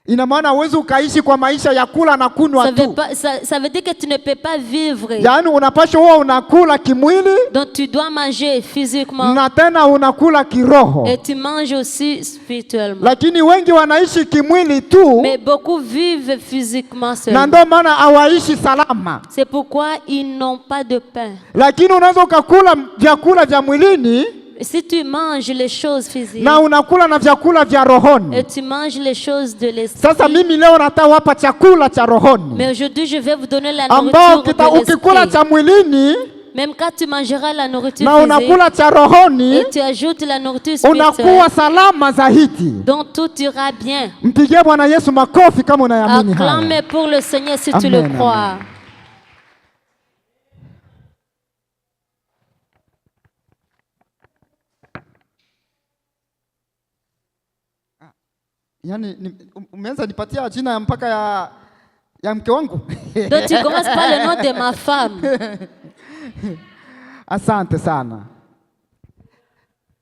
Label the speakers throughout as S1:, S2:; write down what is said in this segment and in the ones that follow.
S1: Ina maana huwezi ukaishi kwa maisha ya kula na kunywa tu.
S2: Ça veut dire que tu ne peux pas vivre.
S1: Yaani unapaswa wewe unakula kimwili.
S2: Donc tu dois manger physiquement.
S1: Na tena unakula kiroho.
S2: Et tu manges aussi spirituellement.
S1: Lakini wengi wanaishi kimwili tu.
S2: Mais beaucoup vivent physiquement seulement.
S1: Na ndio maana hawaishi salama.
S2: C'est pourquoi ils n'ont pas de pain.
S1: Lakini unaweza ukakula vyakula vya mwilini.
S2: Si tu manges les choses physiques,
S1: na unakula na vyakula vya rohoni.
S2: Et tu manges les choses de l'esprit.
S1: Sasa mimi leo nataka wapa chakula cha rohoni.
S2: Mais aujourd'hui je vais vous donner la nourriture de l'esprit.
S1: Ukikula cha mwilini,
S2: même quand tu mangeras la nourriture
S1: na unakula cha rohoni,
S2: et tu ajoutes la nourriture spirituelle,
S1: unakuwa salama zaidi.
S2: Donc tout ira bien.
S1: Mpigie Bwana Yesu makofi kama unaamini haya.
S2: Acclame pour le Seigneur si
S1: Amen,
S2: tu le crois.
S1: Amen. Yani umeanza nipatia jina mpaka ya mke wangu.
S2: Donc tu commences par le nom de ma femme.
S1: Asante sana.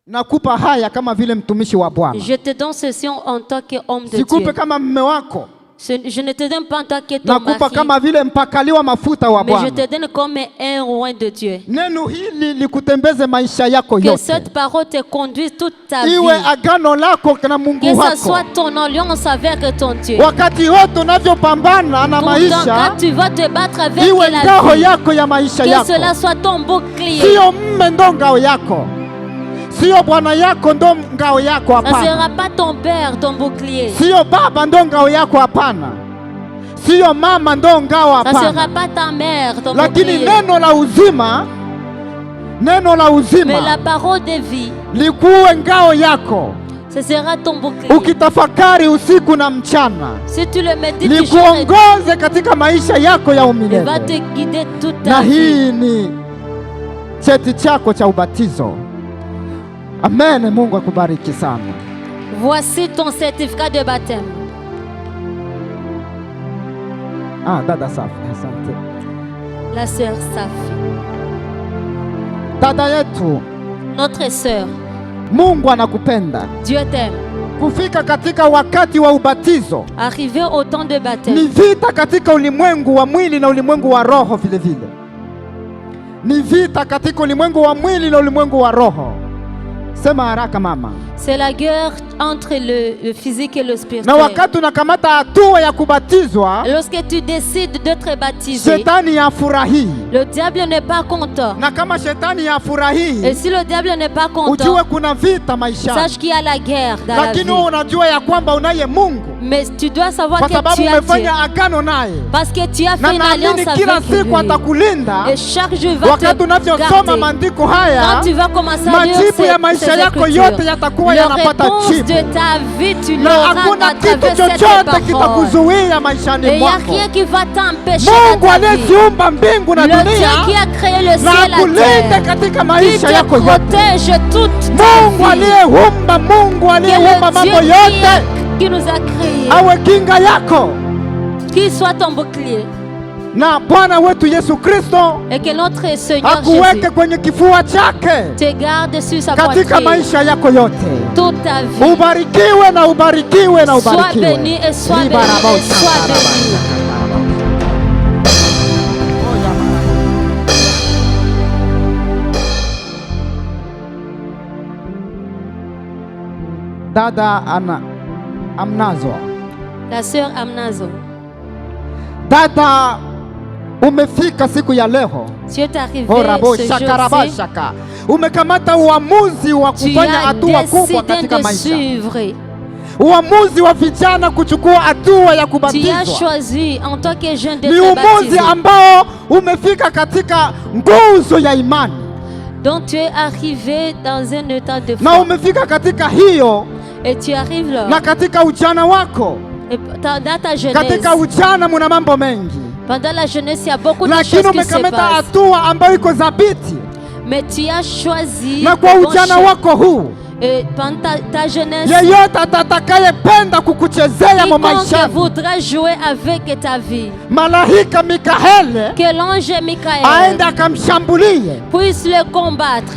S1: Nakupa haya kama vile mtumishi wa Bwana.
S2: Je te donne ceci en tant qu'homme de Dieu.
S1: Sikupe kama mume wako.
S2: Je ne te donne pas en tant que ton mari.
S1: Nakupa kama vile mpakaliwa mafuta wa Bwana.
S2: Mais je te donne comme un roi de Dieu.
S1: Neno hili likutembeze maisha yako yote.
S2: Que cette parole te conduise toute ta vie.
S1: Iwe agano lako na Mungu wako.
S2: Que ça soit ton alliance avec ton Dieu.
S1: Wakati wote unavyopambana na maisha,
S2: quand tu vas te battre avec
S1: iwe
S2: la
S1: ngao
S2: vie,
S1: yako ya maisha yako.
S2: Que cela soit ton bouclier.
S1: Sio mme ndo ngao yako. Sio bwana yako ndo ngao yako, hapana.
S2: Ça sera pas ton père ton bouclier.
S1: Sio baba ndo ngao yako, hapana. Sio mama ndo ngao, hapana.
S2: Ça sera pas ta mère ton
S1: lakini
S2: bouclier.
S1: Neno la uzima
S2: Mais la parole de vie,
S1: likuwe ngao yako.
S2: Ce sera ton bouclier.
S1: Ukitafakari usiku na mchana,
S2: si tu le médites,
S1: likuongoze katika maisha yako ya umilele.
S2: Il va te guider toute ta
S1: na
S2: vie.
S1: Hii ni cheti chako cha ubatizo. Amen. Mungu akubariki sana.
S2: Voici ton certificat de baptême.
S1: Dada Safi, asante.
S2: La sœur Safi.
S1: Dada yetu,
S2: notre sœur,
S1: Mungu anakupenda.
S2: Dieu t'aime.
S1: Kufika katika wakati wa ubatizo,
S2: arriver au temps de baptême,
S1: ni vita katika ulimwengu wa mwili na ulimwengu wa roho vile vile. Ni vita katika ulimwengu wa mwili na ulimwengu wa roho. Sema haraka mama.
S2: C'est la guerre entre le physique et le spirituel.
S1: Na wakati unakamata hatua ya kubatizwa,
S2: lorsque tu décides d'être baptisé,
S1: shetani yafurahi.
S2: Le diable n'est pas content.
S1: Na kama shetani yafurahi,
S2: et si le diable n'est pas content,
S1: ujue kuna vita maisha.
S2: Sache qu'il y a la guerre dans la vie.
S1: Lakini unajua ya kwamba unaye Mungu.
S2: Mais tu dois savoir que tu as
S1: Dieu. Agano naye.
S2: Parce que tu as fait une alliance avec
S1: kila siku atakulinda.
S2: Et chaque jour va
S1: wakati
S2: te
S1: unavyosoma maandiko haya,
S2: quand tu vas commencer à lire
S1: majibu ya maisha yako yote yatakuwa yanapata jibu.
S2: De ta vie, tu
S1: na hakuna kitu chochote kitakuzuia maishani mwako.
S2: Il n'y a rien qui va t'empêcher.
S1: Mungu aliyeumba mbingu na dunia,
S2: le Dieu qui a créé le ciel et la terre,
S1: katika maisha yako yote.
S2: Protège toute ta
S1: Mungu aliyeumba, Mungu aliyeumba mambo yote,
S2: qui nous a créé,
S1: awe kinga yako,
S2: qui soit ton bouclier.
S1: Na Bwana wetu Yesu Kristo
S2: et que notre Seigneur
S1: akuweke kwenye kifua chake
S2: te garde sur sa
S1: katika maisha yako yote.
S2: Toute ta vie.
S1: Ubarikiwe na ubarikiwe na ubarikiwe.
S2: Sois béni et sois béni et sois béni. Dada Amnazo. La sœur Amnazo.
S1: Dada, umefika siku ya leo.
S2: Tu es arrivé ce jour-ci.
S1: Umekamata uamuzi wa kufanya hatua kubwa katika maisha. Uamuzi wa vijana kuchukua hatua ya kubatizwa.
S2: Tu as choisi en tant que jeune de
S1: te baptiser. Ni uamuzi ambao umefika katika nguzo ya imani.
S2: Donc tu es arrivé dans un état de foi.
S1: Na umefika katika hiyo.
S2: Et tu arrives là.
S1: Na katika ujana wako.
S2: Dans ta jeunesse.
S1: Katika ujana muna mambo mengi.
S2: Pendant la jeunesse, il y a beaucoup de choses qui se passent.
S1: Lakini umekamata hatua ambayo iko dhabiti.
S2: Mais tu as choisi.
S1: Na kwa ujana wako huu.
S2: Et pendant ta jeunesse,
S1: yeyote atakayependa kukuchezea mu maisha,
S2: quiconque voudra jouer avec ta vie,
S1: malaika Mikaeli,
S2: que l'ange Mikael
S1: aende akamshambulie,
S2: puisse le combattre.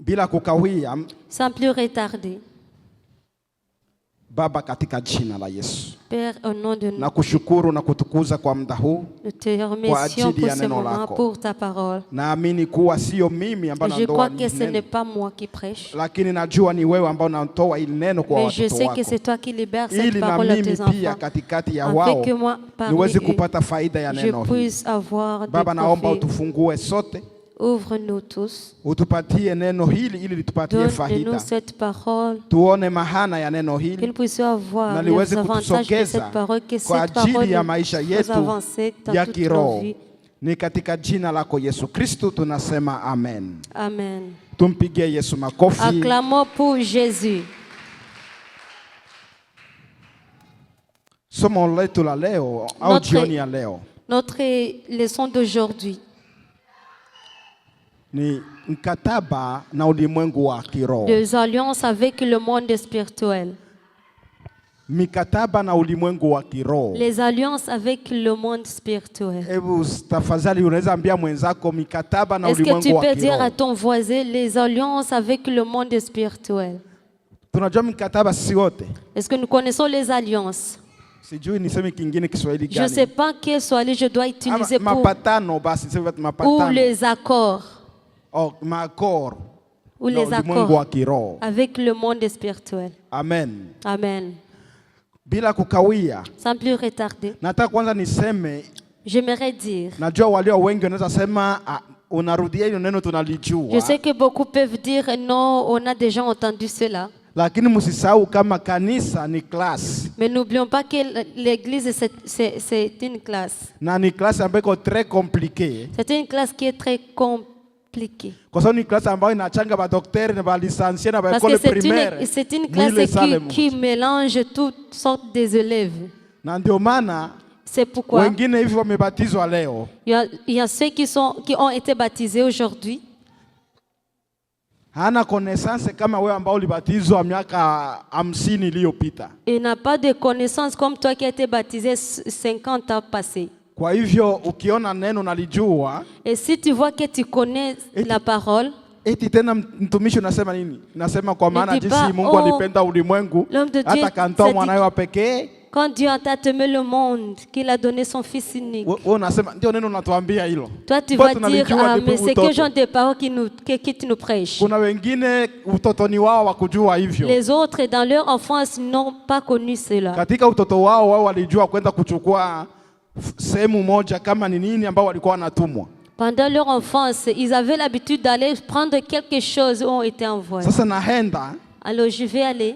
S3: bila kukawia,
S2: sans plus retarder.
S3: Baba, katika jina la Yesu,
S2: Père, au nom de
S3: na
S2: nous,
S3: kushukuru na kutukuza kwa muda huu.
S2: nous te remercions
S3: ajili
S2: pour
S3: ya
S2: ce
S3: neno
S2: moment,
S3: lako.
S2: pour ta parole.
S3: Naamini kuwa sio mimi ambaye
S2: Je crois
S3: natoa
S2: que ce n'est
S3: neno,
S2: pas moi qui prêche,
S3: lakini najua ni wewe ambao unatoa hili neno kwa
S2: mais je
S3: watoto
S2: sais que
S3: wako,
S2: c'est toi qui libères cette
S3: ili na
S2: parole à
S3: mimi
S2: tes
S3: pia
S2: enfants,
S3: katikati ya
S2: afin
S3: wao
S2: que moi, parmi
S3: niweze
S2: eux,
S3: kupata faida ya
S2: je
S3: neno hili.
S2: puisse avoir des
S3: Baba, naomba
S2: profits.
S3: utufungue sote,
S2: Ouvre-nous tous.
S3: utupatie neno hili ili litupatie
S2: Donne-nous
S3: faida,
S2: cette parole,
S3: tuone mahana ya neno
S2: que
S3: hili
S2: nous puissions avoir
S3: na
S2: les
S3: liweze
S2: avantages de
S3: kutusogeza
S2: cette parole, que
S3: kwa
S2: cette parole
S3: ajili ya
S2: nous
S3: maisha
S2: nous
S3: yetu
S2: avance dans
S3: ya
S2: toute nos
S3: kiroho.
S2: vies.
S3: Ni katika jina lako Yesu Kristo tunasema amen.
S2: Amen.
S3: Tumpigie Yesu makofi.
S2: Acclamons pour Jésus.
S3: Somo letu la leo au
S2: Notre-
S3: jioni ya leo
S2: Notre leçon d'aujourd'hui,
S3: ni mkataba na ulimwengu wa kiroho.
S2: des alliances avec le monde spirituel.
S3: Mikataba na ulimwengu wa kiroho.
S2: Les alliances avec le monde spirituel.
S3: Hebu tafadhali unaweza ambia mwenzako mikataba na
S2: Est-ce que tu
S3: ulimwengu wa
S2: peux dire à
S3: kiroho.
S2: ton voisin les alliances avec le monde spirituel?
S3: Tunajua mikataba sisi wote.
S2: Est-ce que nous connaissons les alliances?
S3: Sijui niseme kingine Kiswahili
S2: Je ne sais
S3: gani.
S2: pas quel swahili je dois utiliser pour,
S3: Mapatano basi sema
S2: ou
S3: mapatano.
S2: les accords,
S3: Oh, maakor.
S2: ou
S3: Na
S2: les
S3: ulimwengu wa
S2: accords
S3: kiroho.
S2: avec le monde spirituel.
S3: Amen.
S2: Amen.
S3: Bila kukawia,
S2: Sans plus retarder,
S3: nataka kwanza niseme,
S2: j'aimerais dire,
S3: najua walio wengi wanaweza sema unarudia hilo neno tunalijua.
S2: je sais que beaucoup peuvent dire non, on a déjà entendu cela,
S3: Lakini msisahau kama kanisa ni class.
S2: mais n'oublions pas que l'église c'est une classe.
S3: Na ni class ambayo iko très compliquée.
S2: C'est une classe qui est très compliquée.
S3: Kwa sababu ni class ambayo inachanga ba daktari na ba licenciés na ba
S2: Parce que
S3: école primaire.
S2: c'est une
S3: Mwile
S2: classe
S3: sale
S2: qui
S3: moja.
S2: mélange toutes sortes des élèves.
S3: Na ndio maana
S2: C'est pourquoi
S3: wengine hivi wamebatizwa leo.
S2: il y a ceux qui ont été baptisés aujourd'hui.
S3: Hana connaissance kama wewe ambao ulibatizwa miaka 50 iliyopita.
S2: Il n'a pas de connaissances comme toi qui as été baptisé 50 ans passés.
S3: Kwa hivyo ukiona neno nalijua,
S2: Et si tu vois que tu connais la parole,
S3: eti tena mtumishi unasema nini? Nasema kwa maana
S2: dis
S3: jinsi
S2: pas,
S3: Mungu
S2: oh,
S3: alipenda ulimwengu
S2: l'homme de Dieu
S3: hata kantoa
S2: s'est dit-
S3: mwanawe wa pekee.
S2: quand Dieu a tant aimé le monde, qu'il a donné son Fils unique.
S3: Wewe unasema ndio neno unatuambia hilo.
S2: Toi, tu
S3: Kwa
S2: vas
S3: tunalijua
S2: dire, ah,
S3: depuis
S2: mais c'est
S3: utoto.
S2: que genre de paroles qui tu nous prêches.
S3: Kuna wengine utotoni wao wakujua hivyo.
S2: Les autres, dans leur enfance, n'ont pas connu cela.
S3: Katika utoto wao walijua kwenda kuchukua sehemu moja kama ni nini ambao walikuwa wanatumwa.
S2: Pendant leur enfance, ils avaient l'habitude d'aller prendre quelque chose où ont été envoyés.
S3: Sasa naenda
S2: Alors, je vais aller.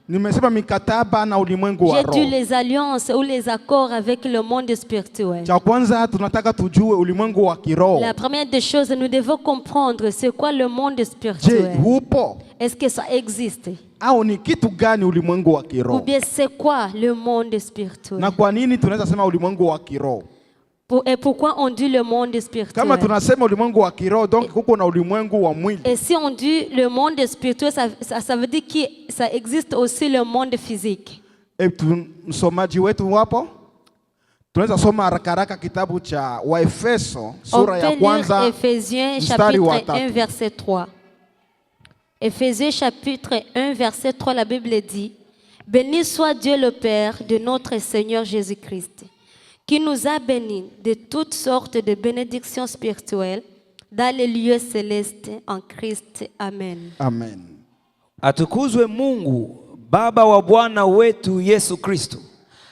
S3: nimesema mikataba na ulimwengu wa
S2: J'ai dû
S3: roho.
S2: les alliances ou les accords avec le monde spirituel.
S3: Cha kwanza tunataka tujue ulimwengu wa kiroho.
S2: La première des choses, nous devons comprendre c'est quoi le monde
S3: Je,
S2: spirituel.
S3: upo
S2: Est-ce que ça existe?
S3: au ni kitu gani ulimwengu wa
S2: Ou
S3: kiroho?
S2: bien c'est quoi le monde spirituel?
S3: Na kwa nini tunaweza sema ulimwengu wa kiroho?
S2: Et pourquoi on dit le monde spirituel?
S3: Kama tunasema ulimwengu wa kiroho, donc kuko na ulimwengu wa mwili.
S2: Et si on dit le monde spirituel, ça veut dire que ça existe aussi le monde physique.
S3: Msomaji wetu wapo? Tunaweza soma haraka haraka kitabu cha Waefeso sura ya
S2: On peut
S3: kwanza
S2: lire Éphésiens
S3: mstari wa
S2: chapitre 1
S3: tatu.
S2: verset 3. Éphésiens chapitre 1 verset 3, la Bible dit: Béni soit Dieu le Père de notre Seigneur Jésus-Christ, qui nous a bénis de toutes sortes de bénédictions spirituelles dans les lieux célestes en Christ. Amen.
S3: Amen.
S4: Atukuzwe Mungu Baba wa Bwana wetu Yesu Kristo,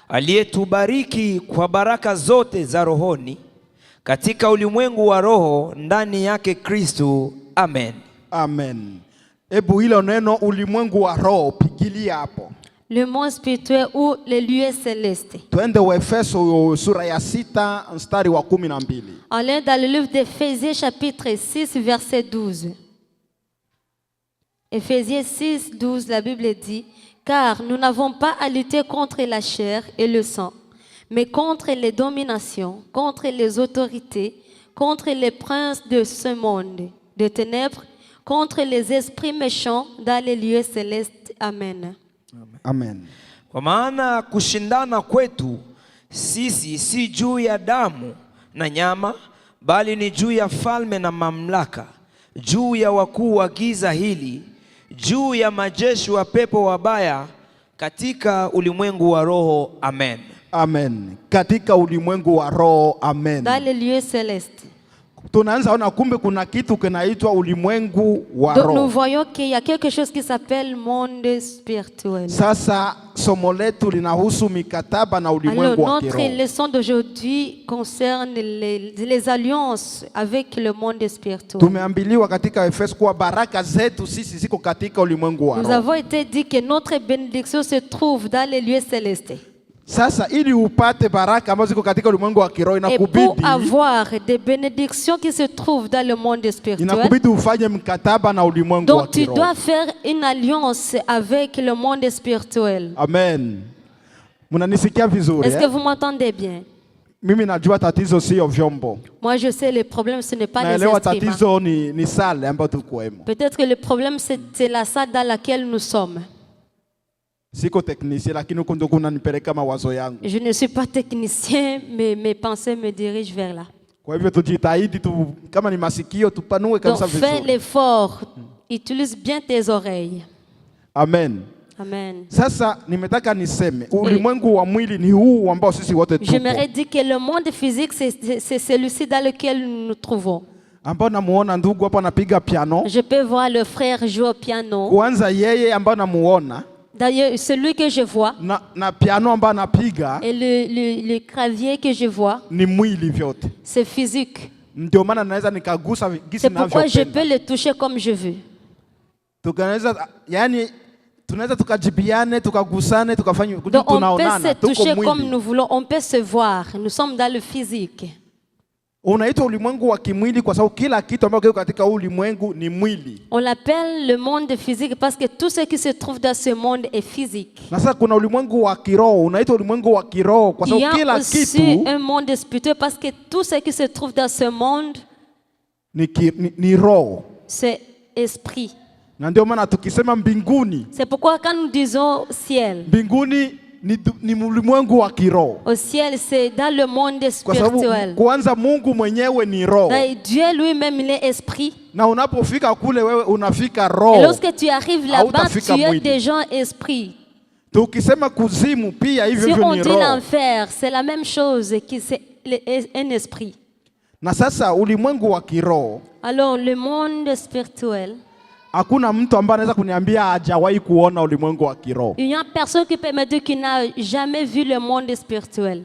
S4: aliyetubariki kwa baraka zote za rohoni katika ulimwengu wa roho ndani yake Kristo. Amen.
S3: Amen. Ebu hilo neno ulimwengu wa roho pigilia hapo.
S2: Le monde spirituel ou les lieux célestes.
S3: Twende Waefeso sura ya 6 mstari wa 12.
S2: Allez dans le livre d'Éphésiens chapitre 6 verset 12. Éphésiens 6, 12, la Bible dit: Car nous n'avons pas à lutter contre la chair et le sang, mais contre les dominations, contre les autorités, contre les princes de ce monde de ténèbres, contre les esprits méchants dans les lieux célestes. Amen.
S3: Amen.
S4: Kwa maana kushindana kwetu sisi si juu ya damu na nyama, bali ni juu ya falme na mamlaka, juu ya wakuu wa giza hili, juu ya majeshi wa pepo wabaya katika ulimwengu wa roho. Amen.
S3: Amen. Katika ulimwengu wa roho. Amen.
S2: Dans les lieux célestes.
S3: Tunaanza ona kumbe kuna kitu kinaitwa ulimwengu wa roho.
S2: Donc nous voyons qu'il y a quelque chose qui s'appelle monde spirituel.
S3: Sasa somo letu linahusu mikataba na ulimwengu wa kiroho.
S2: Notre leçon d'aujourd'hui concerne les alliances avec le monde spirituel.
S3: Tumeambiliwa katika Efeso kuwa baraka zetu sisi ziko katika ulimwengu wa roho.
S2: Nous avons été dit que notre bénédiction se trouve dans les lieux célestes.
S3: Sasa ili upate baraka ambazo ziko katika ulimwengu wa kiroho inakubidi,
S2: et pour avoir des bénédictions qui se trouvent dans le monde spirituel,
S3: inakubidi ufanye mkataba na ulimwengu wa
S2: donc tu
S3: kiroho.
S2: dois faire une alliance avec le monde spirituel.
S3: Amen. Mnanisikia vizuri?
S2: Est-ce que vous m'entendez bien?
S3: Mimi najua tatizo sio vyombo.
S2: Moi je sais le problème ce n'est pas les
S3: Naelewa
S2: instruments.
S3: tatizo ni sala ambayo tukuemo.
S2: Peut-être que le problème c'est la salle dans laquelle nous sommes.
S3: Siko technicien lakini huko ndo kunanipeleka mawazo yangu.
S2: Je ne suis pas technicien, mais mes pensées me dirigent vers là.
S3: Kwa hivyo tujitahidi tu, kama ni masikio tupanue kabisa
S2: Donc fais
S3: vizuri.
S2: l'effort, utilise bien tes oreilles.
S3: Amen.
S2: Amen.
S3: Sasa nimetaka niseme ulimwengu wa mwili ni huu ambao sisi wote tupo.
S2: J'aimerais dire que le monde physique c'est celui-ci dans lequel nous nous trouvons.
S3: Ambao namuona ndugu hapa anapiga piano.
S2: Je peux voir le frère jouer au piano.
S3: Kwanza yeye ambao namuona.
S2: D'ailleurs, celui que je vois
S3: na piano ambao anapiga
S2: et le clavier que je vois,
S3: ni mwili vyote.
S2: C'est physique.
S3: Ndio maana naweza nikagusa gisi
S2: ninavyopenda. C'est pourquoi je peux le toucher comme je veux.
S3: Tukanaweza yani tunaweza tukajibiane tukagusane tukafanya
S2: tunaonana. On peut se toucher comme nous voulons, on peut se voir. Nous sommes dans le physique.
S3: Unaitwa ulimwengu wa kimwili kwa sababu kila kitu ambacho kiko katika ulimwengu ni mwili.
S2: On l'appelle le monde physique parce que tout ce qui se trouve dans ce monde est physique.
S3: Na sasa kuna ulimwengu wa kiroho, unaitwa ulimwengu wa kiroho kwa sababu kila kitu.
S2: Il y a aussi un monde spirituel parce que tout ce qui se trouve dans ce monde
S3: ni roho.
S2: C'est esprit.
S3: Na ndio maana tukisema mbinguni.
S2: C'est pourquoi quand nous disons ciel.
S3: Mbinguni ni ulimwengu wa kiroho.
S2: Au ciel c'est dans le monde spirituel.
S3: Kwanza Mungu mwenyewe ni roho.
S2: Dieu lui-même il est esprit.
S3: Na unapofika kule wewe unafika roho.
S2: Et lorsque tu arrives là-bas tu es déjà esprit.
S3: Tukisema kuzimu pia hivyo
S2: hivyo
S3: ni roho.
S2: Si on dit l'enfer, c'est la même chose qui c'est un esprit.
S3: Na sasa ulimwengu wa kiroho.
S2: Alors le monde spirituel.
S3: Hakuna mtu ambaye anaweza kuniambia hajawahi kuona ulimwengu wa kiroho.
S2: Il y a personne qui peut me dire qu'il n'a jamais vu le monde spirituel.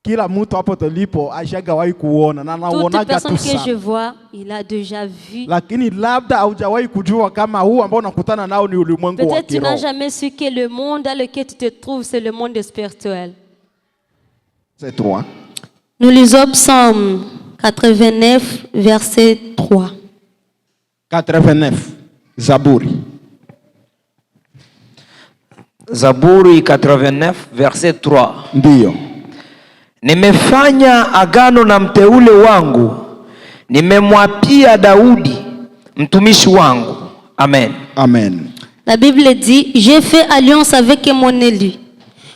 S3: Kila mtu hapo tulipo ashagawahi kuona na anaonaga tu sana.
S2: Toute personne que je vois, il a déjà vu.
S3: Lakini labda haujawahi kujua kama huu ambao unakutana nao ni ulimwengu wa kiroho.
S2: Peut-être tu n'as jamais su que le monde dans lequel tu te trouves c'est le monde spirituel.
S3: C'est 3.
S2: Nous lisons Psaume 89 verset 3.
S3: 89 Zaburi.
S4: Zaburi 89 verset 3.
S3: Ndiyo.
S4: Nimefanya agano na mteule wangu, nimemwapia Daudi mtumishi wangu. Amen.
S3: Amen.
S2: La Bible dit, j'ai fait alliance avec mon élu.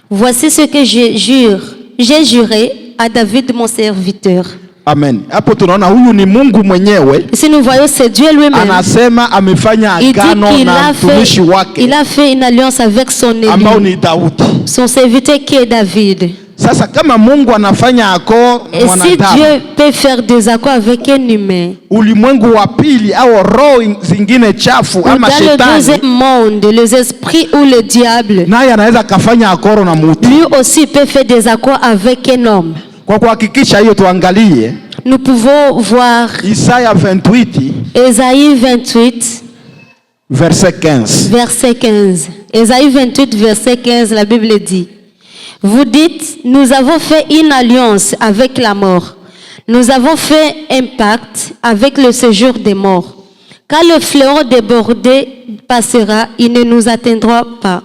S2: Voici ce que j'ai juré à David mon serviteur.
S3: Amen. Hapo tunaona huyu ni Mungu mwenyewe.
S2: Si nous voyons c'est Dieu lui-même.
S3: Anasema amefanya agano na mtumishi wake.
S2: Il a fait une alliance avec son élu.
S3: Ambao ni Daudi.
S2: Son serviteur qui est David.
S3: Sasa kama Mungu anafanya accord
S2: mwanadamu. Et si Dieu peut faire des accords avec un humain.
S3: Ulimwengu wa pili au roho zingine chafu ama shetani.
S2: Dans le deuxième monde, les esprits ou le diable.
S3: Naye anaweza kufanya accord na mtu.
S2: Lui aussi peut faire des accords avec un homme.
S3: Kwa kuhakikisha hiyo tuangalie.
S2: Nous pouvons voir
S3: Isaya 28.
S2: Ésaïe 28.
S3: Verset 15.
S2: Verset 15. Ésaïe 28 verset 15, la Bible dit. Vous dites, nous avons fait une alliance avec la mort. Nous avons fait un pacte avec le séjour des morts. Quand le fléau débordé passera, il ne nous atteindra pas.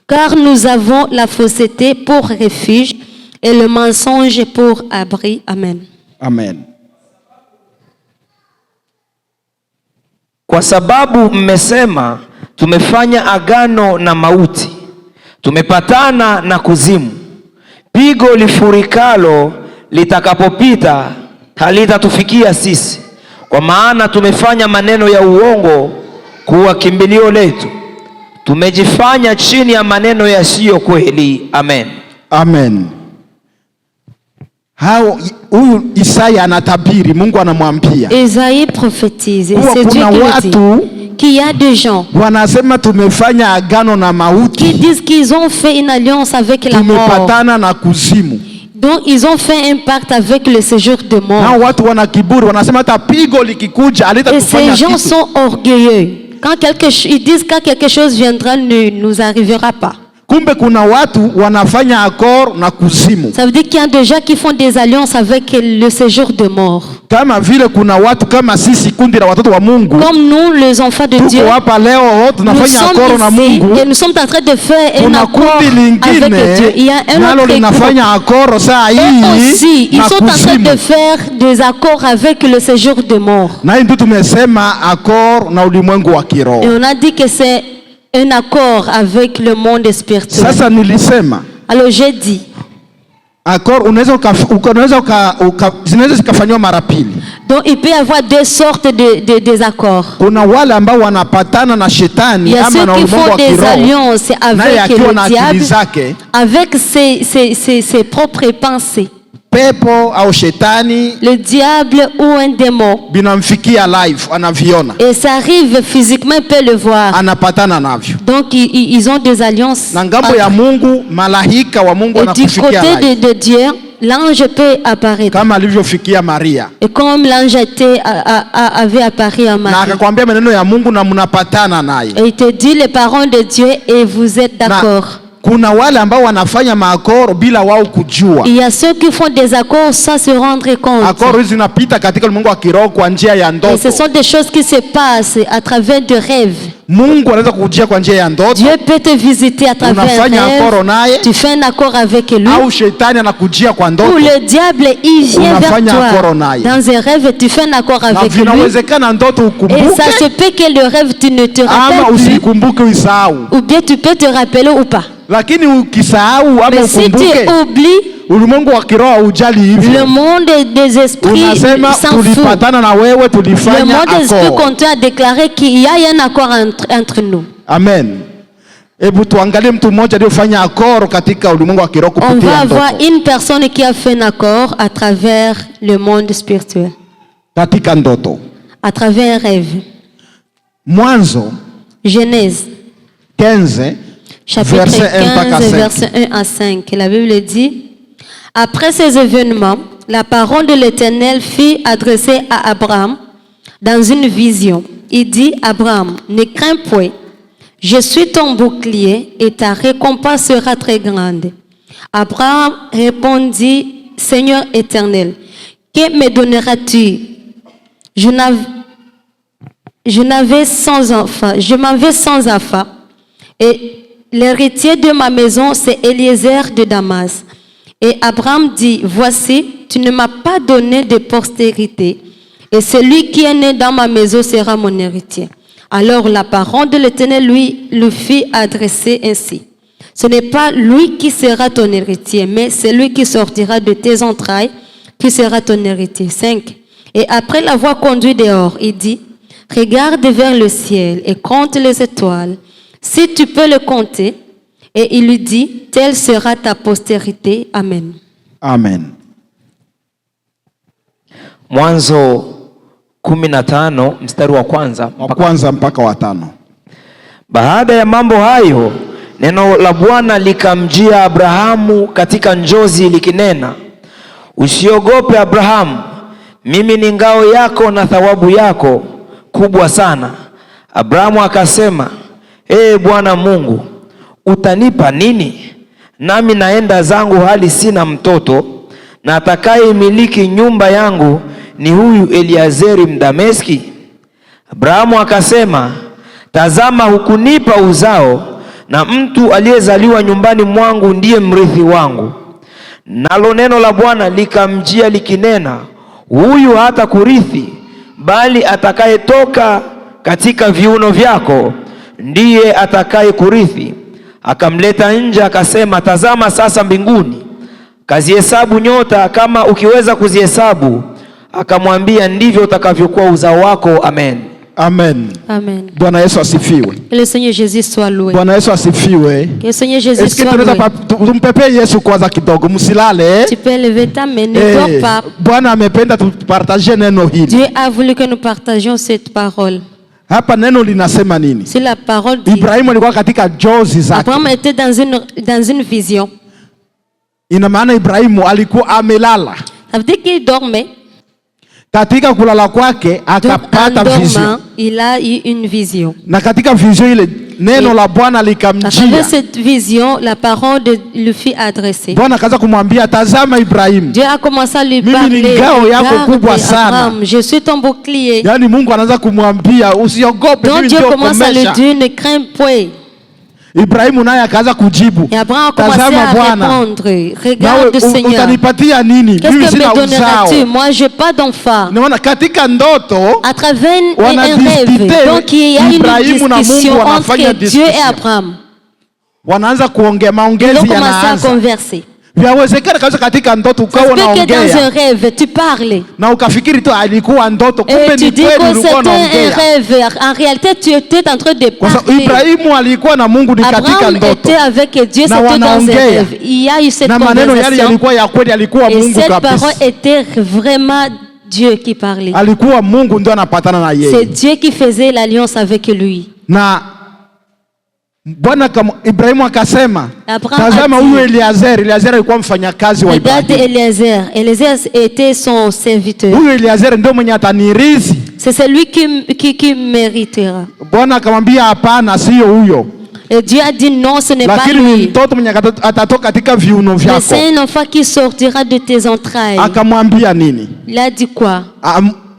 S2: Car nous avons la fausseté pour refuge et le mensonge pour abri. Amen.
S3: Amen.
S4: Kwa sababu mmesema tumefanya agano na mauti, tumepatana na kuzimu. Pigo lifurikalo litakapopita halitatufikia sisi, Kwa maana tumefanya maneno ya uongo kuwa kimbilio letu, tumejifanya chini ya maneno yasiyo kweli. Amen.
S3: Amen. Huyu Isaya anatabiri, Mungu anamwambia.
S2: Isaïe prophétise, et c'est Dieu qui le dit, qu'il y a des gens
S3: wanasema tumefanya agano na mauti,
S2: qui disent qu'ils ont fait une alliance avec la mort.
S3: Tumepatana na kuzimu.
S2: Donc ils ont fait un pacte avec le séjour de mort.
S3: Na watu wana kiburi, wanasema hata pigo likikuja alitakufanya kitu.
S2: Et ces gens sont orgueilleux. Ils disent quand quelque chose viendra, ne nous arrivera pas.
S3: Kumbe kuna watu wanafanya accord na kuzimu.
S2: Ça veut dire qu'il y a des gens qui font des alliances avec le séjour de mort.
S3: Kama vile kuna watu kama sisi kundi la watoto wa Mungu.
S2: Comme nous les enfants de Dieu.
S3: Tuko hapa leo tunafanya accord na Mungu.
S2: Et nous sommes en train de faire un accord
S3: avec
S2: Dieu. Il y a un autre
S3: linafanya accord saa hii.
S2: Aussi, ils sont en train de faire des accords avec le séjour de mort.
S3: Na ndio tumesema accord na ulimwengu wa kiroho.
S2: Et on a dit que c'est un accord avec le monde spirituel.
S3: Sasa nilisema.
S2: Alors j'ai dit.
S3: Accord zinaweza zikafanywa mara pili.
S2: Donc il peut y avoir deux sortes de désaccords.
S3: Kuna wale ambao wanapatana na shetani ama na ulimwengu wa kiroho.
S2: Il y a ceux qui font des alliances avec le diable, avec ses propres pensées.
S3: Pepo au shetani,
S2: le diable ou un démon,
S3: binamfikia live, anaviona.
S2: Et ça arrive physiquement, il peut le voir.
S3: Anapatana navyo.
S2: Donc ils ont des alliances.
S3: Na ngambo ya Mungu, malaika wa Mungu anakufikia live.
S2: Et du côté de Dieu, l'ange peut apparaître.
S3: Kama alivyofikia Maria.
S2: Et comme l'ange avait apparu à Marie.
S3: Na akakwambia maneno ya Mungu na mnapatana naye.
S2: Et il te dit les paroles de Dieu et vous êtes d'accord.
S3: Kuna wale ambao wanafanya maakoro bila wao kujua.
S2: Il y a ceux qui font des accords sans se rendre compte.
S3: Akoro hizi zinapita katika ulimwengu wa kiroho kwa njia ya ndoto.
S2: Et ce sont des choses qui se passent à travers des rêves.
S3: Mungu anaweza kukujia kwa njia ya ndoto.
S2: Dieu peut te visiter à travers un rêve. Tu fais un accord avec lui.
S3: Au shetani anakujia kwa ndoto.
S2: Ou le diable il vient vers toi dans un rêve, tu fais un accord avec lui. Et ça se peut que le rêve tu ne te rappelles plus. Ou bien tu peux te rappeler ou pas.
S3: Lakini ukisahau ama ukumbuke,
S2: si tu oublies,
S3: ulimwengu wa kiroho hujali hivyo.
S2: Le monde des esprits s'en fout.
S3: Na wewe tulifanya
S2: le monde des esprits continue à déclarer qu'il y a un accord entre nous.
S3: Amen. Hebu tuangalie mtu mmoja aliyofanya accord katika ulimwengu wa kiroho kupitia ndoto.
S2: On va voir une personne qui a fait un accord à travers le monde spirituel.
S3: Katika ndoto.
S2: À travers un rêve.
S3: Mwanzo.
S2: Genèse.
S3: 15.
S2: Chapitre 15, verset 1 à 5. La Bible dit, après ces événements, la parole de l'Éternel fut adressée à Abraham dans une vision. Il dit, Abraham, ne crains point, je suis ton bouclier et ta récompense sera très grande. Abraham répondit, Seigneur éternel, que me donneras-tu? Je m'en vais sans enfant et l'héritier de ma maison, c'est Eliezer de Damas. Et Abraham dit, voici, tu ne m'as pas donné de postérité, et celui qui est né dans ma maison sera mon héritier. Alors la parole de l'Éternel lui fit adresser ainsi. Ce n'est pas lui qui sera ton héritier, mais celui qui sortira de tes entrailles qui sera ton héritier. 5. Et après l'avoir conduit dehors, il dit, regarde vers le ciel et compte les étoiles, si tu peux le compter. Et il lui dit, telle sera ta postérité. Amen.
S3: Amen.
S4: Mwanzo 15 mstari wa kwanza
S3: mpaka wa 5.
S4: Baada ya mambo hayo, neno la Bwana likamjia Abrahamu katika njozi likinena, usiogope Abrahamu, mimi ni ngao yako na thawabu yako kubwa sana. Abrahamu akasema, Ee Bwana Mungu, utanipa nini? Nami naenda zangu hali sina mtoto, na atakayemiliki nyumba yangu ni huyu Eliezeri Mdameski. Abrahamu akasema, tazama, hukunipa uzao, na mtu aliyezaliwa nyumbani mwangu ndiye mrithi wangu. Nalo neno la Bwana likamjia likinena, huyu hata kurithi, bali atakayetoka katika viuno vyako ndiye atakaye kurithi. Akamleta nje akasema, tazama sasa mbinguni, kazihesabu nyota kama ukiweza kuzihesabu. Akamwambia, ndivyo utakavyokuwa uzao wako. Amen.
S3: Amen.
S2: Amen.
S3: Bwana Yesu asifiwe.
S2: Que le Seigneur Jésus soit loué.
S3: Bwana Yesu asifiwe.
S2: Que le Seigneur Jésus soit loué.
S3: Tumpepe Yesu kwanza kidogo, msilale.
S2: Tu peux lever ta main, ne dors pas.
S3: Bwana amependa tupartagie neno hili.
S2: Dieu a voulu que nous partagions cette parole.
S3: Hapa neno linasema nini?
S2: C'est la parole dit.
S3: Ibrahimu alikuwa katika jozi zake.
S2: Abraham était dans une vision.
S3: Ina maana Ibrahimu alikuwa amelala.
S2: Ça veut dire qu'il dormait.
S3: Katika kulala kwake akapata vision.
S2: Il a eu une vision.
S3: Na katika vision ile neno la Bwana likamjia.
S2: À travers cette vision, la parole de lui fut adressée.
S3: Bwana akaanza kumwambia, tazama Ibrahimu.
S2: Dieu a commencé à lui
S3: Mimi
S2: parler.
S3: ni ngao yako kubwa sana.
S2: Abraham, je suis ton bouclier.
S3: Yani Mungu anaanza kumwambia usiogope,
S2: Donc
S3: mimi
S2: Dieu
S3: ndio
S2: commence à lui
S3: komesha.
S2: dire, ne crains point.
S3: Ibrahimu naye akaanza kujibu,
S2: Et Abraham a commencé
S3: tazama
S2: à
S3: Bwana,
S2: répondre,
S3: nawe
S2: regarde Seigneur,
S3: utanipatia nini?
S2: qu'est-ce
S3: Mimi
S2: que
S3: sina
S2: me donneras-tu?
S3: uzao.
S2: Moi, je n'ai pas d'enfant.
S3: Naona katika ndoto
S2: À travers un
S3: wanadiskute,
S2: rêve, donc il y a
S3: Ibrahimu
S2: une
S3: na
S2: discussion
S3: Mungu
S2: entre
S3: wanafanya
S2: Dieu et
S3: discussion.
S2: Abraham.
S3: Wanaanza kuongea,
S2: Ils ont
S3: maongezi
S2: commencé à
S3: yanaanza.
S2: converser.
S3: Vyawezekana kabisa katika ndoto ukawa
S2: Parce que dans un
S3: unaongea
S2: rêve, tu parles.
S3: na ukafikiri tu alikuwa ndoto,
S2: Et
S3: kumbe
S2: tu
S3: ni
S2: dis
S3: kweli
S2: que
S3: ulikuwa
S2: c'était un
S3: unaongea.
S2: rêve. En réalité, tu étais en train de
S3: Kwa sababu
S2: parler.
S3: Ibrahimu alikuwa na Mungu ni katika
S2: Abraham
S3: ndoto.
S2: était avec Dieu,
S3: Na
S2: c'était dans un
S3: wanaongea.
S2: rêve. Il y a eu cette
S3: Na maneno yale
S2: conversation.
S3: yalikuwa ya kweli, alikuwa
S2: Et
S3: Mungu
S2: cette
S3: kabisa.
S2: parole était vraiment Dieu qui parlait.
S3: Alikuwa Mungu ndio anapatana na
S2: C'est
S3: yeye.
S2: Dieu qui faisait l'alliance avec lui.
S3: Na Bwana Ibrahimu akasema,
S2: Abraham
S3: tazama
S2: a dit,
S3: huyu Eliazeri alikuwa mfanyakazi wa
S2: regarde
S3: Ibrahimu.
S2: Eliezer. Eliezer était son serviteur.
S3: Huyu Eliazeri ndio mwenye atanirithi.
S2: C'est celui qui méritera.
S3: Bwana akamwambia hapana, sio huyo.
S2: Et Dieu a dit non, ce n'est pas
S3: Lakini ni
S2: lui.
S3: mtoto mwenye atatoka katika viuno
S2: Mais
S3: vyako.
S2: c'est un enfant qui sortira de tes entrailles.
S3: Akamwambia nini?
S2: Il a dit quoi?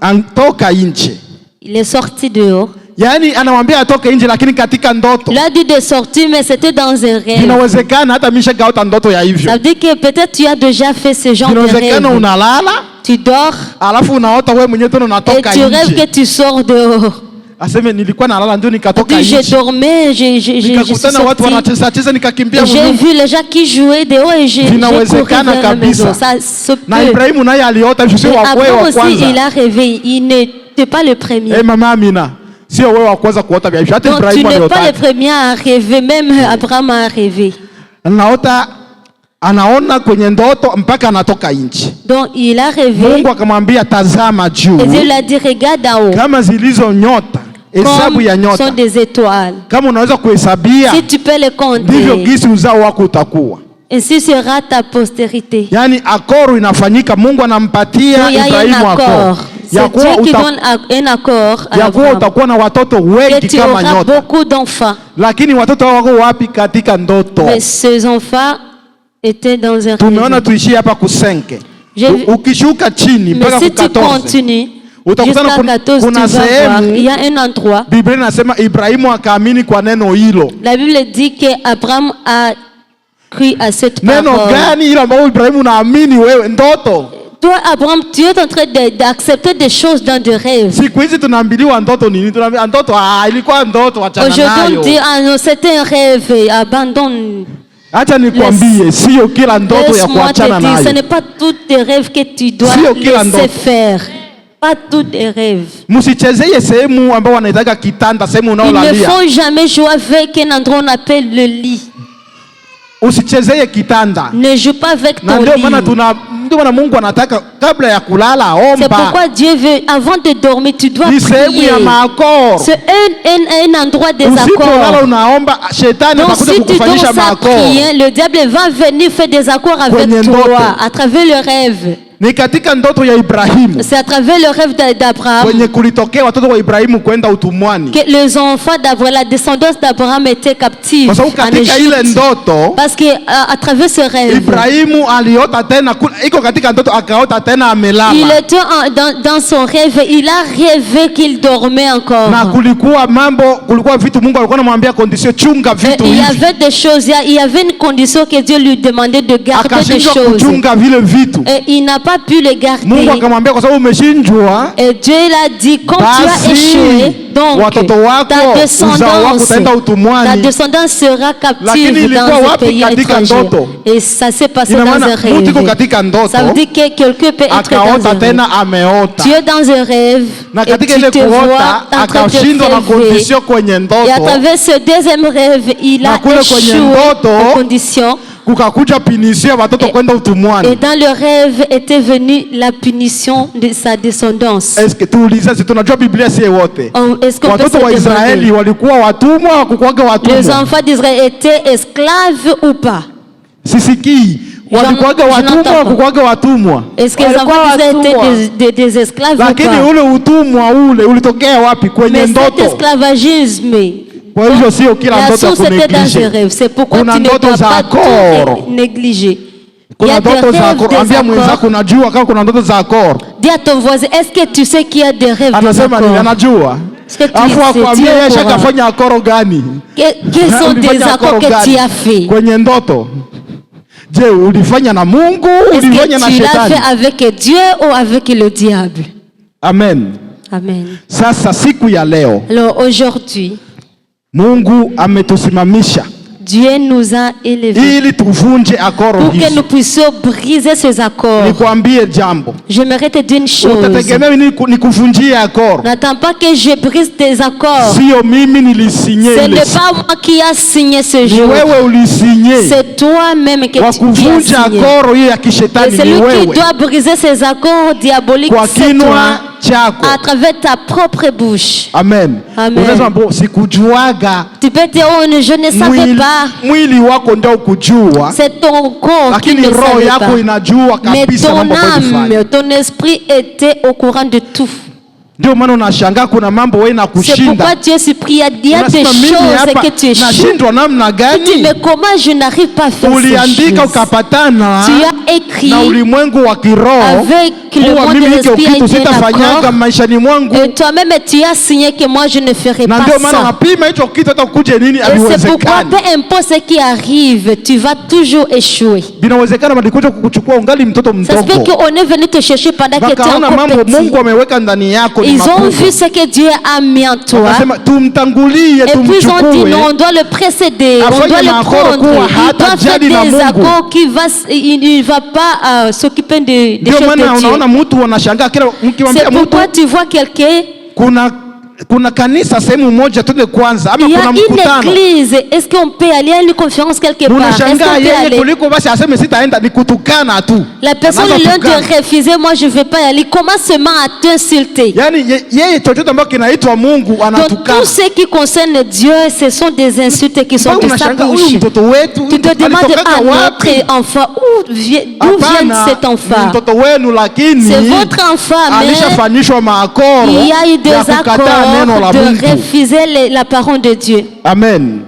S3: Antoka nje.
S2: Il est sorti dehors.
S3: Yaani anamwambia atoke nje, lakini katika ndoto.
S2: Il a dit de sortir, mais c'était dans un rêve.
S3: Inawezekana hata mishagaota ndoto ya hivyo.
S2: Ça veut dire que peut-être tu as déjà fait ce genre de
S3: Inawezekana
S2: rêve.
S3: unalala,
S2: Tu dors
S3: alafu unaota wewe mwenyewe tena
S2: et
S3: unatoka
S2: tu rêves que
S3: nje.
S2: tu sors dehors.
S3: Aseme nilikuwa nalala ndio nikatoka
S2: Puis je
S3: nje.
S2: dormais, je suis
S3: Nikakutana watu
S2: sorti.
S3: wanacheza cheza nikakimbia
S2: J'ai
S3: mwenyewe.
S2: vu les gens qui jouaient dehors et j'ai couru
S3: Vinawezekana
S2: vers la maison.
S3: kabisa.
S2: Ça se
S3: Na
S2: peut.
S3: Ibrahimu naye aliota hivyo, sio
S2: Et
S3: wa wewe
S2: Abraham
S3: wa
S2: aussi, il
S3: kwanza.
S2: a rêvé. Il n'était pas le premier.
S3: Eh, mama Amina, sio wewe wa kwanza kuota vya hivyo. Hata
S2: Donc tu
S3: Ibrahimu
S2: n'es pas
S3: aliota.
S2: le premier à rêver. Même Abraham a rêvé.
S3: Anaona kwenye ndoto mpaka anatoka nje.
S2: Donc il a rêvé.
S3: Mungu akamwambia tazama juu.
S2: Et Dieu lui a dit, regarde en haut.
S3: Kama zilizo nyota, hesabu ya
S2: Comme
S3: nyota.
S2: sont des étoiles.
S3: Kama unaweza kuhesabia,
S2: Si tu peux les
S3: ndivyo
S2: compter,
S3: gisi uzao wako utakuwa.
S2: ainsi sera ta postérité.
S3: Yaani akoro inafanyika, Mungu anampatia
S2: Il y a un
S3: Ibrahimu akoro.
S2: accord.
S3: Ya
S2: C'est
S3: kuwa
S2: Dieu qui
S3: uta-
S2: donne un accord à
S3: ya kuwa
S2: Abraham.
S3: utakuwa na watoto
S2: Que
S3: wengi
S2: tu
S3: kama
S2: auras
S3: nyota.
S2: beaucoup d'enfants.
S3: Lakini watoto wako wapi? Katika ndoto.
S2: Mais ces enfants étaient dans un
S3: Tumeona
S2: rêve.
S3: tuishie hapa kusenke.
S2: J'ai vu-
S3: Ukishuka chini
S2: Mais
S3: mpaka
S2: si
S3: ku
S2: tu
S3: 14.
S2: continues,
S3: Utakutana
S2: jusqu'à 14, tu
S3: kuna
S2: vas voir,
S3: sehemu
S2: il y a un endroit.
S3: Biblia inasema Ibrahimu akaamini kwa neno hilo.
S2: La Bible dit qu'Abraham a cru à cette
S3: Neno
S2: parole.
S3: gani hilo ambalo Ibrahimu naamini wewe? Ndoto.
S2: Toi, Abraham, tu es en train d'accepter des choses dans des rêves.
S3: Siku hizi tunaambiliwa ndoto nini? Tunaambiwa ndoto, ilikuwa ndoto, achana
S2: Aujourd'hui, on
S3: nayo.
S2: dit, ah non, c'était un rêve, abandonne.
S3: Acha nikwambie, sio kila ndoto ya
S2: Laisse-moi te
S3: kuachana
S2: dire, ce
S3: nayo.
S2: n'est pas tous tes rêves que tu dois
S3: Sio kila
S2: laisser
S3: ndoto.
S2: faire. Pas tous tes rêves.
S3: Msichezeye sehemu ambao wanaitaka kitanda, sehemu
S2: Il ne
S3: unaolalia.
S2: faut jamais jouer avec un endroit qu'on appelle le lit.
S3: Usichezeye kitanda.
S2: Ne joue pas avec
S3: Na
S2: ton
S3: ndio maana
S2: lit.
S3: ndio maana Mungu anataka kabla ya kulala
S2: C'est
S3: omba.
S2: pourquoi Dieu veut, avant de dormir, tu dois
S3: Ni sehemu
S2: prier.
S3: ya maakoro.
S2: C'est un endroit des
S3: Usipolala
S2: accords.
S3: unaomba, shetani
S2: Donc
S3: atakuja
S2: si tu
S3: kukufanyisha
S2: dors sans
S3: maakoro.
S2: prier, le diable va venir faire des accords avec
S3: Kwenye ndoto.
S2: toi à travers le rêve.
S3: Ni katika ndoto ya Ibrahimu
S2: C'est à travers le rêve d'Abraham
S3: kwenye kulitokea watoto wa Ibrahimu kwenda utumwani.
S2: que les enfants d'Abraham, la descendance d'Abraham étaient captifs
S3: Kwa sababu
S2: en
S3: katika ile
S2: Égypte.
S3: ndoto
S2: Parce que à travers ce rêve,
S3: Ibrahimu aliota tena, iko katika ndoto akaota tena
S2: il
S3: amelala.
S2: était dans son rêve, il a rêvé qu'il dormait encore.
S3: Na kulikuwa vitu Mungu alikuwa anamwambia condition, chunga
S2: Et
S3: vitu
S2: il y
S3: hivi.
S2: avait des choses, il y avait une condition que Dieu lui demandait de garder des
S3: Akashindwa
S2: choses.
S3: kuchunga vile vitu.
S2: Et il n'a pas pas pu le garder.
S3: Mungu akamwambia kwa sababu umeshindwa,
S2: Et Dieu l'a dit, quand tu as échoué, donc
S3: watoto wako,
S2: ta
S3: uzao wako utaenda utumwani.
S2: ta descendance sera
S3: Lakini
S2: captive
S3: ilikuwa
S2: dans un
S3: wapi
S2: pays
S3: katika
S2: étranger.
S3: ndoto?
S2: Et ça s'est passé
S3: Ina
S2: dans
S3: maana
S2: un
S3: mtu iko
S2: rêve.
S3: katika ndoto,
S2: Ça veut dire que quelqu'un peut être dans
S3: akaota
S2: un
S3: tena
S2: rêve.
S3: ameota.
S2: Tu es dans un rêve
S3: Na
S2: et
S3: katika
S2: tu
S3: ile
S2: te vois
S3: kuota
S2: en train de
S3: akashindwa na
S2: rêver.
S3: kondisio kwenye
S2: Et à
S3: ndoto,
S2: travers ce deuxième rêve, il
S3: Na
S2: a
S3: kule kwenye
S2: échoué
S3: ndoto,
S2: aux conditions.
S3: kukakuja pinisio ya watoto kwenda
S2: Et
S3: utumwani.
S2: dans le rêve était venue la punition de sa descendance.
S3: Eske tuulize, si tunajua Biblia sie wote,
S2: Est-ce qu'on peut se
S3: watoto wa Israeli
S2: demander,
S3: walikuwa watumwa, hawakukuwaga
S2: les
S3: watumwa?
S2: enfants d'Israël étaient esclaves ou pas?
S3: Sisikii, walikuwaga
S2: je
S3: watumwa,
S2: n'entends pas.
S3: hawakukuwaga watumwa?
S2: Est-ce que les enfants d'Israël étaient des esclaves ou
S3: Lakini
S2: pas?
S3: ule utumwa ule ulitokea wapi? Kwenye
S2: Mais cet
S3: ndoto.
S2: esclavisme,
S3: Kwa hivyo sio kila
S2: la
S3: ndoto ya
S2: source était dans un
S3: kuneglige.
S2: rêve. C'est pourquoi
S3: Kuna
S2: tu ne
S3: ndoto
S2: dois
S3: za
S2: pas
S3: koro.
S2: tout négliger. Il y
S3: Kuna
S2: a des
S3: ndoto za
S2: rêves,
S3: koro.
S2: des
S3: Ambia mwenzako,
S2: accords.
S3: unajua kama kuna ndoto za koro?
S2: Dis à ton voisin, est-ce que tu sais qu'il y a des rêves, des
S3: Anasema nini?
S2: accords?
S3: Anajua.
S2: Est-ce que tu
S3: Afu
S2: sais, tu
S3: akwambia
S2: es
S3: yeye
S2: au courant?
S3: shakafanya akoro gani?
S2: Quels sont
S3: Ulifanya
S2: des accords
S3: akoro
S2: que
S3: gani?
S2: tu as fait?
S3: Kwenye ndoto. Je, ulifanya na Mungu,
S2: Est-ce
S3: ulifanya na
S2: que tu l'as
S3: shetani?
S2: fait avec Dieu ou avec le diable?
S3: Amen.
S2: Amen.
S3: Sasa siku ya leo
S2: Alors aujourd'hui,
S3: Mungu ametusimamisha
S2: Dieu nous a élevés
S3: ili tuvunje akoro
S2: pour que
S3: hizi.
S2: nous puissions briser ces accords.
S3: Nikwambie jambo,
S2: J'aimerais te dire une chose.
S3: utategemea nikuvunjie akoro?
S2: N'attends pas que je brise tes accords.
S3: Sio mimi nilisinye
S2: Ce
S3: ile,
S2: n'est pas moi qui a signé ce
S3: ni
S2: jour.
S3: wewe ulisinye.
S2: C'est toi-même qui
S3: Wa
S2: as
S3: kuvunja
S2: signé.
S3: akoro hiyo ya
S2: Et
S3: kishetani ni
S2: celui qui
S3: wewe,
S2: doit briser ces accords diaboliques,
S3: kwa
S2: c'est
S3: kinwa
S2: toi,
S3: chako.
S2: à travers ta propre bouche.
S3: Amen.
S2: Amen.
S3: Unasema bo, sikujuaga.
S2: Tu peux dire, oh, je ne savais pas.
S3: Mwili wako ndio kujua,
S2: C'est ton corps qui
S3: lakini
S2: ne
S3: roho
S2: savait
S3: yako
S2: pas.
S3: inajua
S2: Mais
S3: kabisa
S2: ton
S3: mambo ambayo ulifanya.
S2: âme, ton esprit était au courant de tout.
S3: Ndio maana unashangaa kuna mambo wewe na
S2: C'est
S3: kushinda.
S2: pourquoi tu es surpris. Il y a des
S3: Unasema mimi
S2: choses
S3: hapa
S2: que tu échoues.
S3: nashindwa namna
S2: Tu dis,
S3: gani?
S2: mais comment je n'arrive pas à faire ces
S3: Uliandika
S2: choses?
S3: ukapatana
S2: Tu as écrit
S3: na ulimwengu wa kiroho
S2: avec le
S3: kuwa
S2: monde
S3: mimi
S2: de
S3: hiki
S2: l'esprit a
S3: kitu
S2: été
S3: sitafanyaga
S2: d'accord.
S3: maishani mwangu,
S2: Et toi-même, tu as signé que moi, je ne ferai
S3: na
S2: pas
S3: ndio maana
S2: ça.
S3: napima hicho kitu hata kuje nini
S2: Et c'est pourquoi,
S3: haviwezekani.
S2: peu importe ce qui arrive, tu vas toujours échouer.
S3: Vinawezekana walikuja kukuchukua ungali mtoto
S2: Ça se fait
S3: mdogo,
S2: qu'on est venu te chercher pendant que tu es
S3: wakaona
S2: encore
S3: mambo
S2: petit.
S3: Mungu ameweka ndani yako ni
S2: Ils ont
S3: makubwa.
S2: vu ce que Dieu a mis en toi.
S3: Wakasema tumtangulie,
S2: Et puis ils ont dit
S3: tumchukue.
S2: non, on doit le précéder, on
S3: Afanye
S2: doit le
S3: maakoro
S2: prendre.
S3: kuwa
S2: Il
S3: hata
S2: doit faire
S3: jali na
S2: des
S3: Mungu.
S2: accords il ne va pas s'occuper des
S3: Ndio
S2: choses
S3: maana
S2: de Dieu.
S3: unaona mtu anashangaa kila mkimwambia
S2: C'est
S3: mtu
S2: pourquoi tu vois quelqu'un,
S3: kuna kanisa sehemu moja twende kwanza, ama
S2: il y a
S3: kuna
S2: une
S3: mkutano,
S2: église, est-ce qu'on peut aller à une conférence quelque part? Est-ce qu'on
S3: unashangaa
S2: peut
S3: yeye
S2: aller?
S3: kuliko basi aseme sitaenda, ni kutukana tu.
S2: La personne
S3: Anaanza
S2: lui
S3: kutukana.
S2: de refuser, moi je ne vais pas y aller. Commence seulement à t'insulter.
S3: Yaani yeye chochote ambacho kinaitwa Mungu
S2: Donc
S3: anatukana.
S2: tout ce qui concerne Dieu, ce sont des insultes qui sont
S3: Mpaka
S2: de sa
S3: unashangaa huyu
S2: bouche.
S3: mtoto wetu
S2: Tu te demandes,
S3: alitoka
S2: ah,
S3: wapi?
S2: notre enfant, d'où vient
S3: Hapana,
S2: cet
S3: ni
S2: enfant?
S3: mtoto wenu, lakini
S2: C'est votre enfant, mais
S3: alishafanyishwa maakoro
S2: il y a eu
S3: ya
S2: des
S3: kukataa neno la
S2: accords de
S3: Mungu.
S2: refuser la parole de Dieu.
S3: Amen.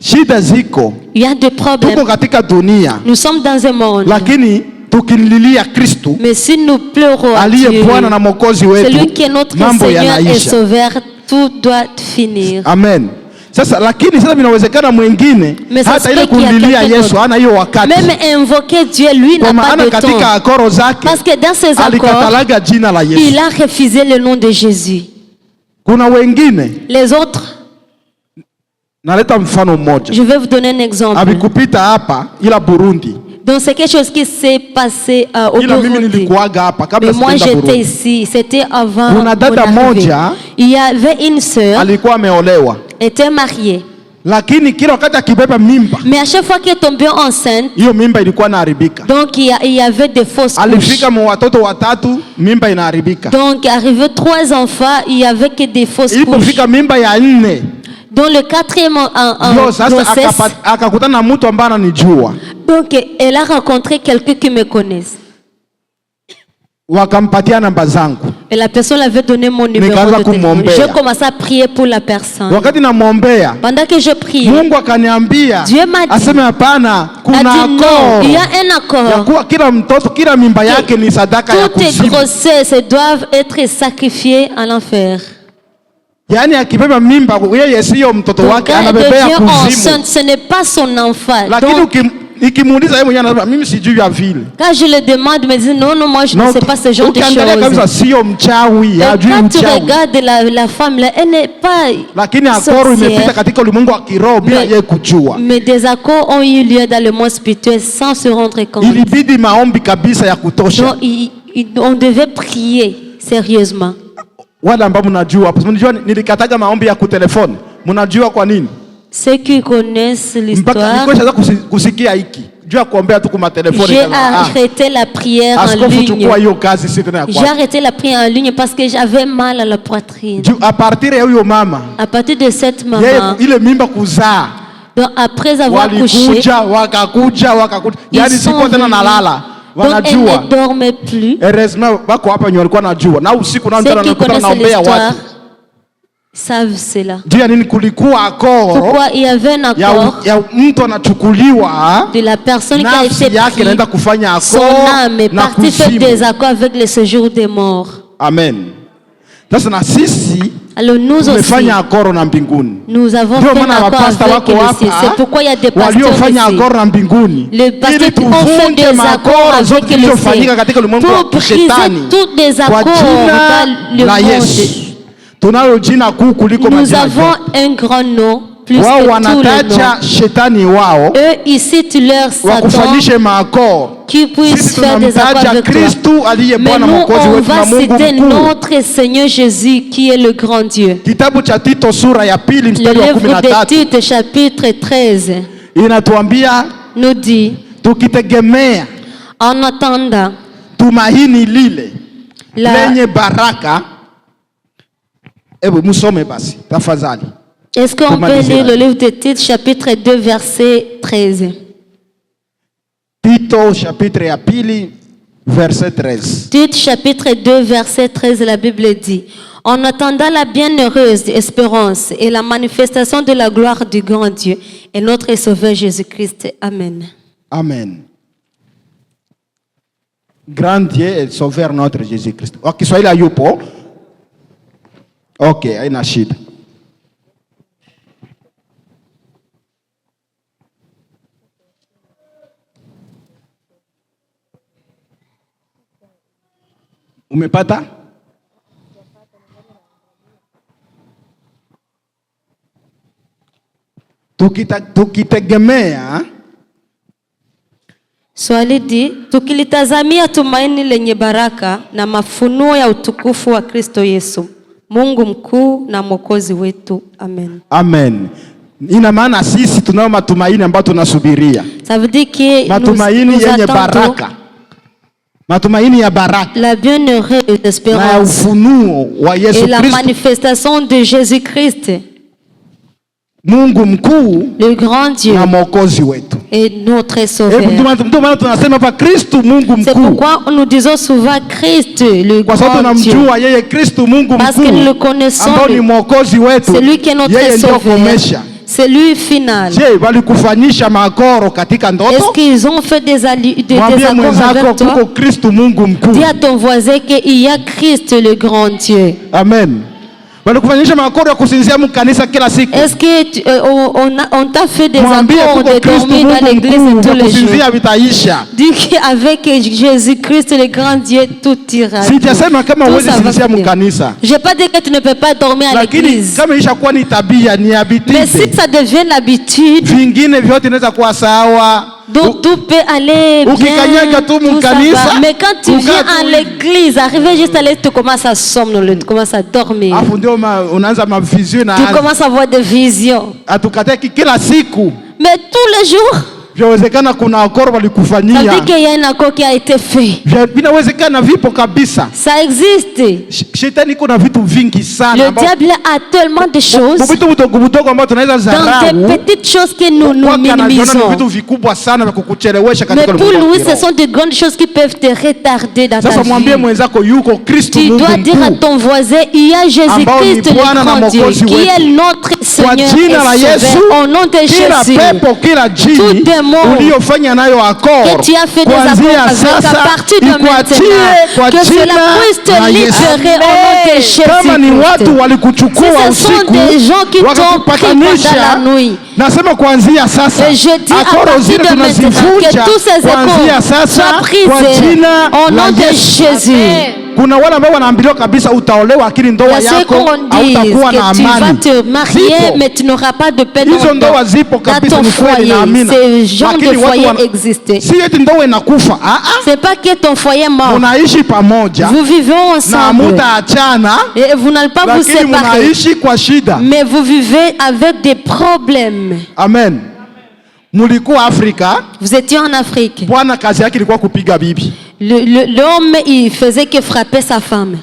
S3: Shida ziko,
S2: Il y a des problèmes.
S3: tuko katika dunia,
S2: Nous sommes dans un monde.
S3: lakini tukimlilia Kristu
S2: Mais si nous pleurons à
S3: aliye
S2: Dieu,
S3: Bwana na Mwokozi wetu,
S2: celui qui est notre
S3: mambo
S2: Seigneur et
S3: yanaisha.
S2: Sauveur, tout doit finir.
S3: Amen. Sasa lakini sasa vinawezekana mwingine
S2: Mais ça
S3: hata
S2: se
S3: ile
S2: fait qu'il y a
S3: kumlilia
S2: quelqu'un
S3: Yesu
S2: d'autre.
S3: hana hiyo wakati,
S2: Même invoquer Dieu, lui
S3: kwa
S2: n'a pas
S3: maana
S2: de
S3: katika
S2: temps.
S3: akoro zake
S2: Parce que dans ses accords,
S3: alikatalaga jina la
S2: il
S3: Yesu.
S2: a refusé le nom de Jésus.
S3: Kuna wengine,
S2: Les autres,
S3: naleta mfano mmoja,
S2: je vais vous donner un exemple.
S3: avikupita hapa ila Burundi,
S2: Donc c'est quelque chose qui s'est passé au
S3: ila mimi
S2: Burundi.
S3: nilikuaga hapa kabla
S2: Mais moi
S3: sijaenda
S2: j'étais
S3: Burundi.
S2: ici, c'était avant
S3: Kuna
S2: mon
S3: dada
S2: arrivée.
S3: moja
S2: Il y avait une sœur,
S3: alikuwa ameolewa,
S2: était mariée.
S3: lakini kila wakati akibeba mimba,
S2: Mais à chaque fois qu'elle tombait enceinte,
S3: hiyo mimba ilikuwa inaharibika.
S2: donc il y avait des fausses couches.
S3: Alifika watoto watatu, mimba inaharibika.
S2: Donc arrivé 3 enfants, il y avait que des fausses couches.
S3: Ilipofika mimba ya 4,
S2: Dans le 4e
S3: ndio sasa
S2: grossesse,
S3: akakutana na mtu ambaye ananijua,
S2: donc elle a rencontré quelqu'un qui me connaisse.
S3: wakampatia namba zangu.
S2: Et la personne avait donné mon numéro
S3: Nikaanza
S2: de téléphone.
S3: kumwombea.
S2: Je commençais à prier pour la personne.
S3: Wakati namwombea,
S2: Pendant que je priais,
S3: Mungu akaniambia
S2: Dieu m'a dit,
S3: aseme hapana,
S2: a
S3: kuna
S2: dit non,
S3: akoro
S2: il y a un
S3: ya
S2: accord.
S3: kuwa kila mtoto, kila mimba yake ni sadaka ya
S2: Toutes les
S3: kuzimu.
S2: grossesses doivent être sacrifiées à l'enfer.
S3: Yaani akibeba mimba, yeye siyo mtoto
S2: Donc
S3: wake,
S2: quand elle
S3: anabebea
S2: devient
S3: kuzimu.
S2: enceinte, ce n'est pas son enfant.
S3: Lakini
S2: Donc,
S3: Ikimuuliza yeye mwenyewe anasema mimi sijui ya vile.
S2: Quand je le demande, me dit non, moi je ne sais pas ce genre de
S3: kabisa
S2: choses.
S3: sio mchawi,
S2: Et quand tu regardes la femme là, elle n'est pas
S3: lakini akoro imepita katika ulimwengu wa kiroho bila yeye kujua.
S2: Mais des accords ont eu lieu dans le monde spirituel sans se rendre compte.
S3: Ilibidi maombi kabisa ya kutosha.
S2: Donc, on devait prier sérieusement.
S3: Wale ambao mnajua, mnajua nilikataga maombi ya kutelefoni. Mnajua kwa nini?
S2: Ceux qui connaissent l'histoire.
S3: Kusikia hiki. Jua kuombea tu kwa telefoni.
S2: J'ai arrêté la prière en ligne. J'ai arrêté la prière en ligne parce que j'avais mal à la poitrine.
S3: À partir ya huyo mama.
S2: À partir de cette maman.
S3: Ile mimba kuzaa.
S2: Donc après avoir couché.
S3: Wakakuja. Yaani sikuwa tena nalala.
S2: Donc elle ne dormait plus.
S3: Heureusement wako hapa nyo walikuwa najua. Na usiku na mchana nakutana naombea watu.
S2: Savent cela.
S3: Pourquoi
S2: il y avait un accord
S3: de
S2: la personne qui a été pris, son âme est partie faire des accords avec le séjour des morts.
S3: Amen.
S2: Alors nous aussi, nous avons fait un accord avec le ciel. C'est pourquoi il y a des pasteurs ici. Les pasteurs qui ont fait des accords avec le ciel pour briser tous les accords dans le monde. Nous avons un grand nom, plus que tout le nom. Eux, ils citent leur Satan qui puisse faire des accords avec toi. Mais nous, on va citer notre Seigneur Jésus qui est le grand Dieu. Le livre de Tite, chapitre 13, nous dit, en attendant Est-ce qu'on peut lire le livre de Tite, chapitre 2, verset 13?
S3: Tito, chapitre ya pili, verset 13.
S2: Tite, chapitre 2, verset 13, la Bible dit, en attendant la bienheureuse espérance et la manifestation de la gloire du grand Dieu et notre Sauveur Jésus-Christ. Amen.
S3: Amen. Grand Dieu et Sauveur notre Jésus-Christ. Kiswahili hayupo. Okay, haina shida. Umepata? Tukitegemea
S2: Swali di, tukilitazamia tumaini lenye baraka na mafunuo ya utukufu wa Kristo Yesu, Mungu mkuu na mwokozi wetu. Amen.
S3: Amen. Ina maana sisi tunao matumaini ambayo tunasubiria.
S2: Ça veut dire que
S3: matumaini yenye baraka. Matumaini ya baraka.
S2: La bienheureuse espérance.
S3: Na ufunuo wa Yesu Kristo.
S2: Et la manifestation de Jésus-Christ.
S3: Mungu mkuu,
S2: le grand Dieu,
S3: na mwokozi wetu.
S2: Et notre Sauveur. C'est pourquoi nous disons souvent Christ, le grand Dieu. Parce que nous le connaissons. C'est lui qui est notre Sauveur. C'est lui final. Est-ce qu'ils ont fait des accords avec toi? Dis à ton voisin qu'il y a Christ, le grand Dieu.
S3: Amen.
S2: Est-ce qu'on t'a fait des accords de dormir dans l'église tous les jours? Dis qu'avec Jésus-Christ le grand Dieu tout ira. Je n'ai pas dit que tu ne peux pas dormir à l'église. Mais si ça devient l'habitude, donc tout peut aller bien, tout ça va. Mais quand tu viens à l'église, arriver juste à l'église, tu commences à somnoler, tu commences à dormir. Tu commences à avoir des visions. Mais tous les jours,
S3: Vyawezekana kuna akoro walikufanyia.
S2: Ça veut dire qu'il y a un accord qui a été fait.
S3: Vinawezekana vipo kabisa.
S2: Ça existe.
S3: Shetani kuna vitu vingi sana.
S2: Le diable a tellement de choses.
S3: Vitu vidogo ambavyo tunaweza dharau.
S2: Dans des petites choses que nous minimisons.
S3: Vitu vikubwa sana vya kukuchelewesha katika
S2: ulimwengu. Mais pour lui, ce sont de grandes choses qui peuvent te retarder dans ta vie.
S3: Sasa mwambie mwenzako yuko Kristo Mungu mkuu.
S2: Tu dois dire à ton voisin, il y a Jésus-Christ le grand Dieu, qui est notre Seigneur et Sauveur. Au nom de Jésus, tout monde
S3: uliyofanya nayo accord
S2: que tu as fait des accords
S3: kuanzia
S2: avec à
S3: sasa
S2: partir de
S3: ikuachie kwa
S2: maintenant, que cela
S3: jina
S2: puisse te
S3: la Yesu.
S2: libérer au nom de Jésus.
S3: Kama ni watu walikuchukua
S2: Si ce sont
S3: usiku
S2: des gens qui t'ont pris
S3: wakakupatanisha,
S2: pendant la nuit,
S3: nasema kuanzia sasa
S2: et je dis à
S3: akoro
S2: partir
S3: zile
S2: de maintenant
S3: tunazivunja
S2: que tous ces
S3: kuanzia
S2: accords
S3: sasa
S2: soient
S3: kwa
S2: brisés
S3: jina
S2: au
S3: la
S2: nom de
S3: Yesu.
S2: Jésus.
S3: Kuna wale ambao wanaambiwa kabisa utaolewa, lakini
S2: Il y
S3: ndoa
S2: a ceux
S3: yako
S2: qu'on dit
S3: hautakuwa na
S2: que tu vas
S3: amani.
S2: te marier,
S3: Zipo.
S2: mais tu n'auras pas de paix
S3: Hizo ndoa
S2: dans
S3: zipo kabisa,
S2: ton
S3: ni kweli na
S2: foyer.
S3: amina.
S2: Ces genres de
S3: Lakini watu
S2: foyer
S3: wana-
S2: existent.
S3: si eti ndoa inakufa.
S2: C'est pas que ton foyer est mort.
S3: Munaishi pamoja
S2: Vous vivez
S3: na
S2: ensemble
S3: mutaachana,
S2: et vous n'allez pas vous
S3: lakini
S2: séparer,
S3: munaishi kwa shida.
S2: mais vous vivez avec des problèmes.
S3: Amen. Mulikuwa Afrika,
S2: Vous étiez en Afrique.
S3: bwana kazi yake ilikuwa kupiga bibi.
S2: L'homme, il faisait que frapper sa femme.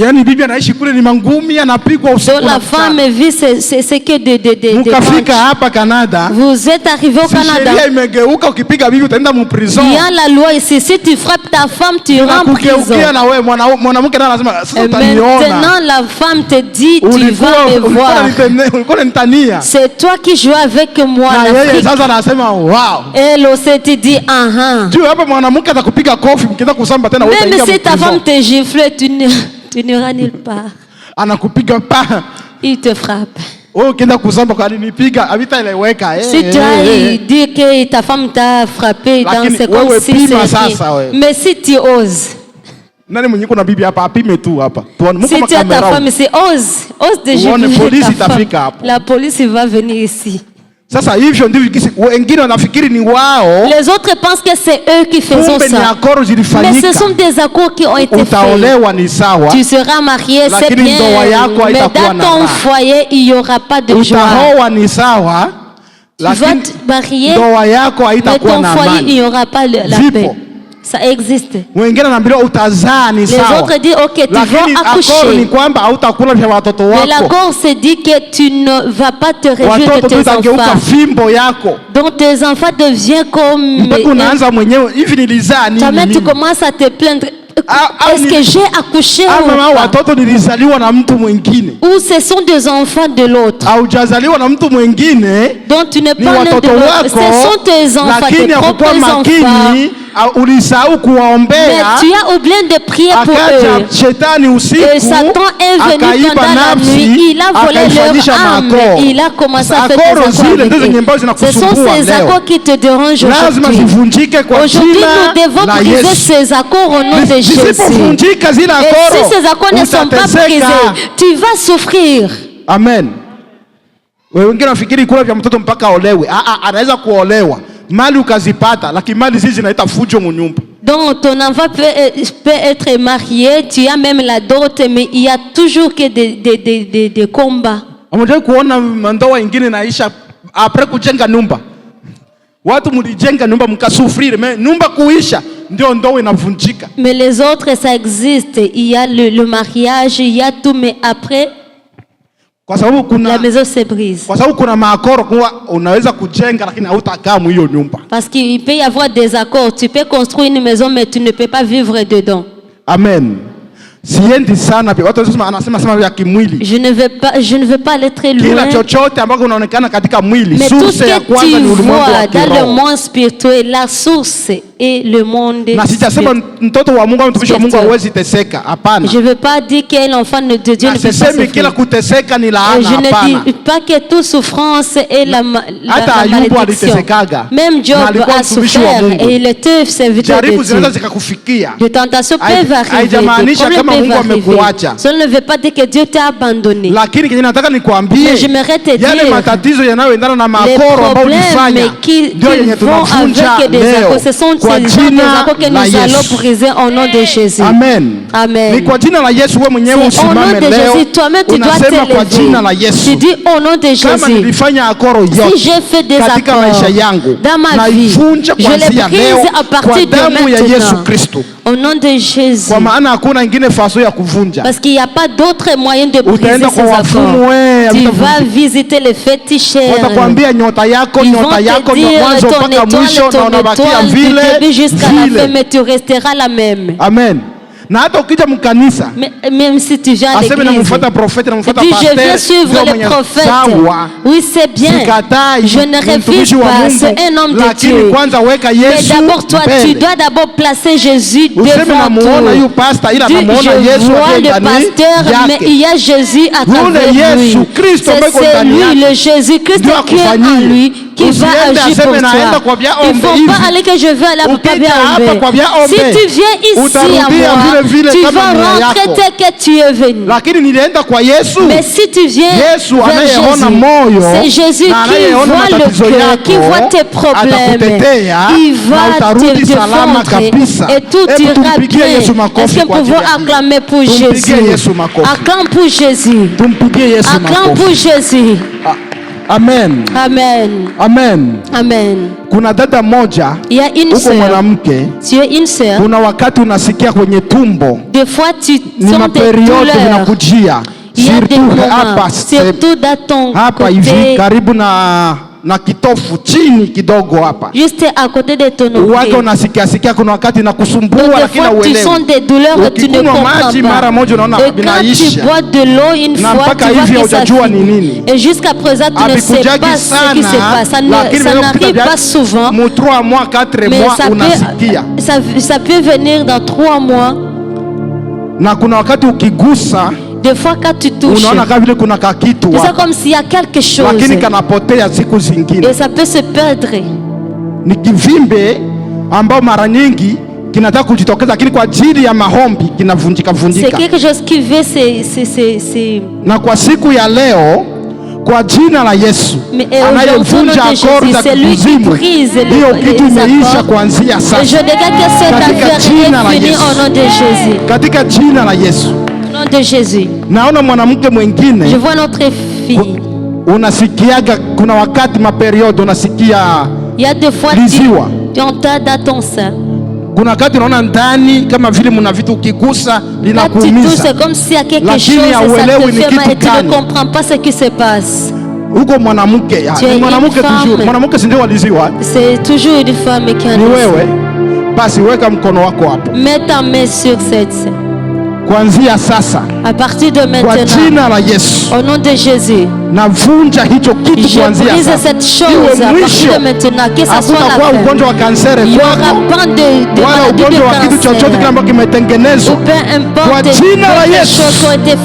S3: Yaani bibi anaishi kule ni mangumi, anapigwa usiku
S2: Donc
S3: na
S2: la
S3: mchana.
S2: femme vit, c'est que des
S3: Mukafika
S2: punches.
S3: hapa Canada,
S2: Vous êtes arrivé au
S3: si
S2: Canada.
S3: sheria imegeuka, ukipiga bibi utaenda mu prison.
S2: Il y a la loi ici. Si tu frappes ta femme, tu iras en prison.
S3: Kugeukia na wewe mwanamke naye anasema sasa
S2: Et
S3: utaniona.
S2: maintenant, la femme te dit, tu vas me voir.
S3: Ulikuwa unanitania.
S2: C'est toi qui joues avec moi.
S3: Na yeye
S2: l'Afrique.
S3: sasa anasema wow.
S2: Elle aussi te dit,
S3: Juu hapa mwanamke atakupiga kofi mkienda kusamba tena wewe
S2: Même
S3: utaingia
S2: si ta
S3: prison.
S2: femme te gifle, tu n'iras nulle part.
S3: Anakupiga pa.
S2: Il te frappe.
S3: Wewe ukienda kusamba kwa nini nipiga? Havitaeleweka.
S2: Si tu as dit que ta femme t'a frappé dans
S3: Lakini
S2: ces comme
S3: wewe
S2: si
S3: pima
S2: c'est
S3: sasa wewe.
S2: Mais si tu oses,
S3: Nani mwenye kuna bibi hapa apime tu hapa. Tuone
S2: si
S3: mko
S2: tu as ta
S3: kamera.
S2: femme ici, ose de
S3: Uone
S2: gifler
S3: polisi
S2: ta femme.
S3: itafika hapo.
S2: La police va venir ici.
S3: Sasa hivyo ndivyo wengine wanafikiri ni wao.
S2: Les autres pensent que c'est eux qui font
S3: Kumbe ni
S2: ça.
S3: akoro
S2: Mais
S3: zilifanyika.
S2: ce sont des accords qui ont été faits.
S3: Utaolewa ni sawa.
S2: Tu seras marié, c'est
S3: Lakini
S2: bien.
S3: ndoa yako
S2: Mais
S3: haitakuwa
S2: dans
S3: na
S2: ton
S3: raha.
S2: foyer, il n'y aura pas de joie.
S3: Utaoa ni sawa.
S2: Tu vas
S3: Lakini
S2: te marier,
S3: ndoa yako
S2: mais
S3: haitakuwa
S2: ton
S3: na
S2: foyer, il
S3: amani.
S2: n'y aura pas la
S3: Zipo.
S2: paix. Ça existe.
S3: Wengine wanaambiwa utazaa ni
S2: Les
S3: sawa.
S2: autres disent, ok, tu
S3: Lakini
S2: vas
S3: akoro ni
S2: accoucher.
S3: kwamba hautakula vya watoto
S2: Mais
S3: wako.
S2: l'accord se dit que tu ne vas pas te réjouir de
S3: Watoto tu
S2: tes
S3: itageuka
S2: enfants.
S3: fimbo yako.
S2: Donc tes enfants deviennent comme...
S3: Mpaka unaanza mwenyewe hivi nilizaa nini
S2: Toi-même, tu
S3: mimi?
S2: commences à te plaindre.
S3: Ah,
S2: Est-ce que j'ai accouché ou
S3: Ama
S2: pas?
S3: watoto nilizaliwa na mtu mwingine.
S2: Ou ce sont des enfants de l'autre.
S3: Haujazaliwa na mtu mwingine.
S2: Donc tu n'es
S3: Ni
S2: pas l'un de
S3: watoto
S2: l'autre.
S3: wako.
S2: Ce sont tes enfants, tes
S3: Lakini hakukuwa
S2: propres enfants.
S3: makini, ulisahau
S2: Mais
S3: kuwaombea.
S2: tu as oublié de prier pour
S3: Akaja
S2: eux.
S3: shetani usiku,
S2: Et Satan est venu
S3: akaiba
S2: pendant la
S3: nafsi,
S2: nuit, il a volé
S3: akaifanyisha
S2: leur âme,
S3: maakoro.
S2: il a commencé à faire
S3: Akoro
S2: des accords
S3: zile
S2: avec
S3: ndizo zenye
S2: eux.
S3: ambazo
S2: Ce sont
S3: zinakusumbua
S2: ces
S3: leo.
S2: accords qui te dérangent
S3: Lazima
S2: aujourd'hui.
S3: zivunjike kwa
S2: Aujourd'hui,
S3: jina
S2: nous devons
S3: la
S2: briser
S3: Yesu.
S2: ces accords au nom de Jésus.
S3: Zisipovunjika zile
S2: Et
S3: akoro,
S2: si ces accords ne sont pas brisés,
S3: utateseka.
S2: tu vas souffrir.
S3: Amen. Wengine nafikiri kula vya mtoto mpaka aolewe. Anaweza kuolewa mali ukazipata, lakini mali zizi zinaita fujo munyumba.
S2: Donc ton enfant peut être marié, tu as même la dot, mais il y a toujours que des combats.
S3: Amoja kuona ndoa ingine naisha apre kujenga nyumba. Watu mlijenga nyumba mkasufriri, nyumba kuisha ndio ndoa inavunjika.
S2: Mais les autres, ça existe. Il y a le mariage, il y a tout, mais après,
S3: Kwa sababu kuna
S2: la maison se brise.
S3: Kwa sababu kuna maakoro kwa unaweza kujenga lakini hautakaa mu hiyo nyumba.
S2: Parce qu'il peut y avoir des accords. Tu peux construire une maison, mais tu ne peux pas vivre dedans.
S3: Amen. Siendi sana pia. Watu anasema vya kimwili.
S2: Je ne veux pas aller très loin.
S3: Kila chochote ambako unaonekana katika mwili,
S2: Mais tout ce
S3: source ya
S2: que
S3: kwanza
S2: tu
S3: ni ulimwengu wa
S2: vois dans le
S3: kiroho.
S2: monde spirituel, la source est le monde
S3: Na sijasema mtoto wa Mungu au mtumishi wa Mungu hawezi teseka, hapana.
S2: Je ne veux pas dire qu'un enfant de Dieu ne peut pas
S3: Sisemi kila
S2: souffrir.
S3: kuteseka ni laana,
S2: Je ne
S3: hapana.
S2: dis pas que toute souffrance est la
S3: Hata Ayubu
S2: malédiction.
S3: alitesekaga.
S2: Même Job
S3: Na alikuwa
S2: a
S3: mtumishi wa
S2: souffert
S3: Mungu.
S2: et il était serviteur de
S3: Jaribu zinaweza
S2: Dieu.
S3: zikakufikia.
S2: Les tentations peuvent arriver,
S3: Haijamaanisha
S2: les
S3: kama
S2: problèmes
S3: Mungu
S2: peuvent arriver.
S3: amekuacha.
S2: Cela ne veut pas dire que Dieu t'a abandonné.
S3: Lakini kenye nataka nikwambie,
S2: Mais j'aimerais te
S3: yale
S2: dire,
S3: matatizo yanayoendana na
S2: les
S3: maakoro ambayo ulifanya
S2: problèmes qui
S3: ndio yenye
S2: vont
S3: tunavunja
S2: avec des
S3: leo
S2: accords, ce sont
S3: kwa
S2: ces gens des
S3: jina
S2: accords que
S3: la
S2: nous allons
S3: Yesu.
S2: briser au nom de Jésus.
S3: Amen.
S2: Amen.
S3: Ni kwa jina la Yesu wewe mwenyewe
S2: C'est au nom
S3: usimame
S2: de
S3: leo.
S2: Jésus, toi-même tu dois
S3: Unasema kwa jina la
S2: t'élever.
S3: Yesu.
S2: Tu dis au nom de
S3: Kama
S2: Jésus.
S3: nilifanya akoro
S2: Si
S3: yote
S2: j'ai fait des
S3: katika
S2: accords
S3: maisha yangu
S2: dans ma vie,
S3: naivunja
S2: je les
S3: kuanzia leo
S2: brise à
S3: kwa
S2: partir de
S3: damu ya Yesu
S2: maintenant.
S3: Kristo,
S2: Au nom de Jésus.
S3: kwa maana hakuna ingine faso ya kuvunja.
S2: Parce qu'il n'y a pas d'autre moyen de briser
S3: Utaenda
S2: ces
S3: kwa wafumu
S2: accords.
S3: wewe,
S2: Tu
S3: havitavunjika.
S2: vas visiter les féticheurs.
S3: Watakwambia nyota yako
S2: Ils vont
S3: nyota yako
S2: te dire
S3: mwanzo mpaka mwisho, na
S2: ton
S3: unabakia
S2: étoile du
S3: vile
S2: début jusqu'à la fin,
S3: vile.
S2: mais tu resteras la même.
S3: Amen. Na hata ukija mkanisa
S2: Même si tu viens à
S3: aseme
S2: l'église,
S3: namfuata profeti, namfuata
S2: dis je viens
S3: pastor,
S2: suivre les prophètes. Oui, c'est bien. Je ne refuse pas, c'est un homme de Dieu. Mais d'abord, toi, tu dois d'abord placer Jésus devant toi. Dis, je vois le pasteur, mais il y a Jésus à travers lui. C'est lui, le Jésus-Christ qui est en lui, qui va agir pour toi. Il ne faut pas aller que je veux aller à Papa Biaombe. Si tu viens ici à moi, tu vas rentrer tel que tu es venu. Mais si tu viens vers Jésus, c'est Jésus qui voit le cœur, qui voit tes problèmes. Il va te défendre et tout ira bien. Est-ce que nous pouvons acclamer pour Jésus? Acclame pour Jésus. Acclame pour Jésus.
S3: Amen.
S2: Amen.
S3: Amen.
S2: Amen.
S3: Kuna dada moja,
S2: il y a une
S3: uko
S2: sœur.
S3: mwanamke,
S2: Tu es une sœur.
S3: kuna wakati unasikia kwenye tumbo
S2: Des fois tu
S3: ni
S2: sens des
S3: maperiode
S2: douleurs.
S3: vinakujia,
S2: Il y a des moments,
S3: hapa
S2: surtout dans ton
S3: hapa hivi
S2: côté,
S3: karibu na kitofu chini kidogo hapa,
S2: juste à côté de ton
S3: wake
S2: oreille.
S3: unasikia kuna wakati nakusumbua,
S2: Donc des
S3: lakini
S2: fois tu sens des douleurs et tu ne
S3: ukikunywa
S2: comprends
S3: maji mara moja unaona
S2: pas. Et quand tu
S3: vinaisha,
S2: bois de l'eau une
S3: na
S2: fois,
S3: mpaka
S2: tu vois
S3: hivi
S2: que ça
S3: haujajua ni
S2: finit.
S3: nini.
S2: Et jusqu'à présent, tu ne sais
S3: Havikujagi
S2: pas ce qui se passe. Ça n'arrive pas souvent.
S3: mu 3 mois 4
S2: Mais
S3: mois unasikia,
S2: ça peut venir dans 3 mois.
S3: na kuna wakati ukigusa
S2: Des fois, quand tu touches,
S3: unaona kama vile kuna kakitu
S2: c'est
S3: hapa,
S2: comme s'il y a quelque chose.
S3: lakini kanapotea siku zingine.
S2: Et ça peut se perdre.
S3: Ni kivimbe ambao mara nyingi kinataka kujitokeza, lakini kwa ajili ya maombi kinavunjika
S2: C'est
S3: vunjika.
S2: quelque chose qui veut c'est...
S3: Na kwa siku ya leo, kwa jina la Yesu anayevunja akori za kuzimu, hiyo kitu imeisha kuanzia sasa,
S2: je déclare que cette affaire est finie au nom de Jésus.
S3: Katika jina la Yesu.
S2: Au nom de Jésus.
S3: Naona mwanamke mwingine,
S2: je vois notre fille.
S3: Unasikiaga kuna wakati maperiode unasikia,
S2: il y a des fois tu entends dans ton sein.
S3: Kuna wakati unaona ndani kama vile mna vitu ukigusa linakuumiza.
S2: C'est comme s'il y a quelque chose et ça te fait mal et tu ne comprends pas ce qui se passe.
S3: Huko mwanamke, mwanamke toujours, mwanamke si ndio waliziwa?
S2: C'est toujours une femme qui a
S3: ni wewe. Basi weka mkono wako hapo.
S2: Mets ta main sur cette sein.
S3: Kuanzia sasa,
S2: à partir de maintenant,
S3: kwa jina la Yesu,
S2: au nom de Jésus,
S3: navunja hicho kitu kuanzia
S2: sasa. Je brise cette chose à partir de maintenant, que ça soit la fin.
S3: Ugonjwa wa kansere
S2: il y aura pas de maladie de
S3: cancer, kitu chochote kile ambacho kimetengenezwa
S2: kwa jina la Yesu,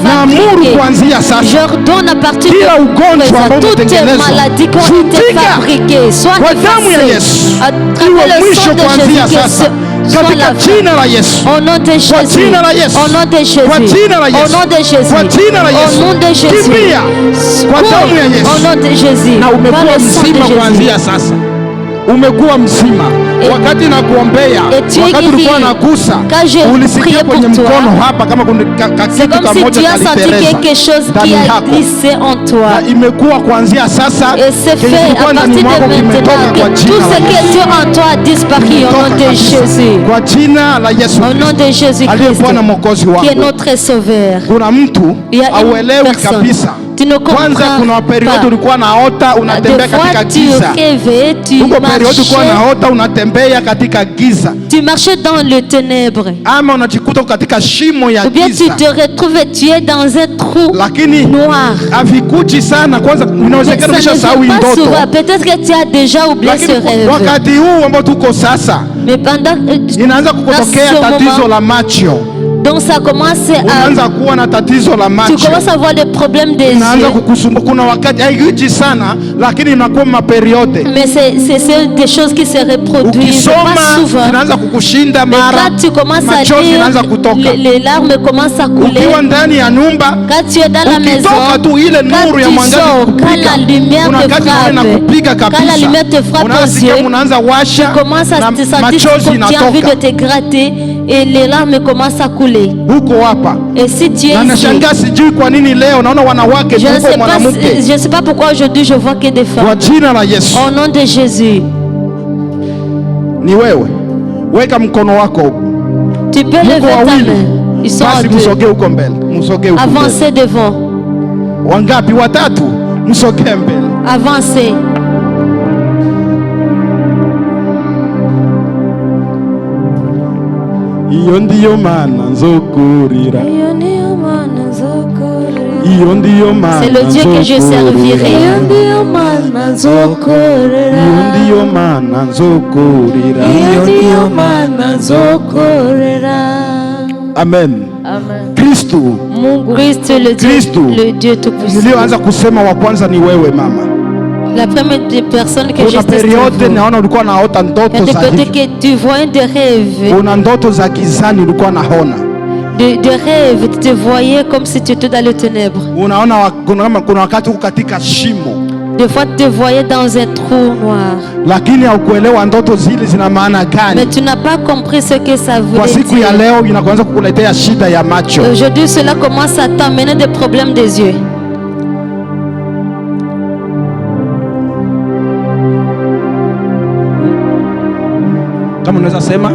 S3: naamuru kuanzia sasa,
S2: j'ordonne à partir de
S3: maintenant,
S2: toutes les maladies qui ont été fabriquées, soit
S3: kwa damu ya Yesu,
S2: à travers le sang de Jésus,
S3: katika jina la Yesu,
S2: au nom de Jésus, au nom de Jésus, au nom de Jésus, au nom de Jésus,
S3: kwa damu ya Yesu,
S2: au nom de Jésus,
S3: na umekuwa mzima kuanzia sasa. Umekuwa mzima wakati na kuombea, wakati ulikuwa nagusa, ulisikia kwenye mkono hapa kama kuna kitu kimoja
S2: glissé en toi.
S3: Na imekuwa kuanzia sasa,
S2: et c'est fait à partir de maintenant que tout ce qui était en toi a disparu au nom de Jésus.
S3: Kwa jina la Yesu,
S2: au nom de Jésus Christ, qui est notre sauveur.
S3: Kuna mtu auelewi kabisa.
S2: Tu ne comprends pas.
S3: Kuna periodi ulikuwa naota unatembea katika giza. Huko periodi ulikuwa naota unatembea katika giza.
S2: Tu marchais dans le ténèbre.
S3: Ama unajikuta katika shimo ya giza.
S2: Ou bien tu te retrouves tu es dans un trou noir.
S3: Havikuji sana, kwanza inawezekana umeshasahau ndoto.
S2: Peut-être que tu as déjà oublié ce rêve.
S3: Wakati huu ambao tuko sasa,
S2: mais pendant
S3: inaanza kukutokea tatizo la macho.
S2: Donc ça commence à
S3: unaanza kuwa na tatizo la macho.
S2: Tu commences à avoir des problèmes des yeux.
S3: Unaanza kukusumbua, kuna wakati haiji sana lakini inakuwa maperiode.
S2: Mais c'est des choses qui se reproduisent pas souvent.
S3: Inaanza kukushinda mara.
S2: Mais quand tu commences à lire, les larmes commencent à couler.
S3: Ukiwa ndani ya nyumba,
S2: quand tu es dans la maison,
S3: tu ile nuru ya mwangaza
S2: quand la lumière te frappe, quand la lumière te frappe aux yeux, tu commences à te sentir comme tu as envie de te gratter et les larmes commencent à couler. Et si tu es ici, je ne sais pas pourquoi aujourd'hui je vois que des femmes. Au nom de Jésus. Tu peux lever ta main. Ils sont en deux. Avancez devant. Avancez.
S3: iyo ndiyo mana nzokorera.
S2: C'est le Dieu que je servirai.
S3: Amen.
S2: Amen.
S3: Kristo,
S2: Christ le Dieu tout-puissant.
S3: Nilioanza kusema wa kwanza ni wewe mama.
S2: La première des personnes que j'ai
S3: testé, naona ulikuwa naota ndoto za
S2: hivi. Que tu vois des rêves.
S3: Una ndoto za gizani ulikuwa naona.
S2: De rêves, tu te voyais comme si tu étais dans les ténèbres.
S3: Unaona kuna wakati uko katika shimo.
S2: Des fois tu te voyais dans un trou noir.
S3: Lakini haukuelewa ndoto zile zina maana gani.
S2: Mais tu n'as pas compris ce que ça voulait dire.
S3: Kwa siku ya leo inaanza kukuletea shida ya macho.
S2: Aujourd'hui cela commence à t'amener des problèmes des yeux.
S3: Kama unaweza sema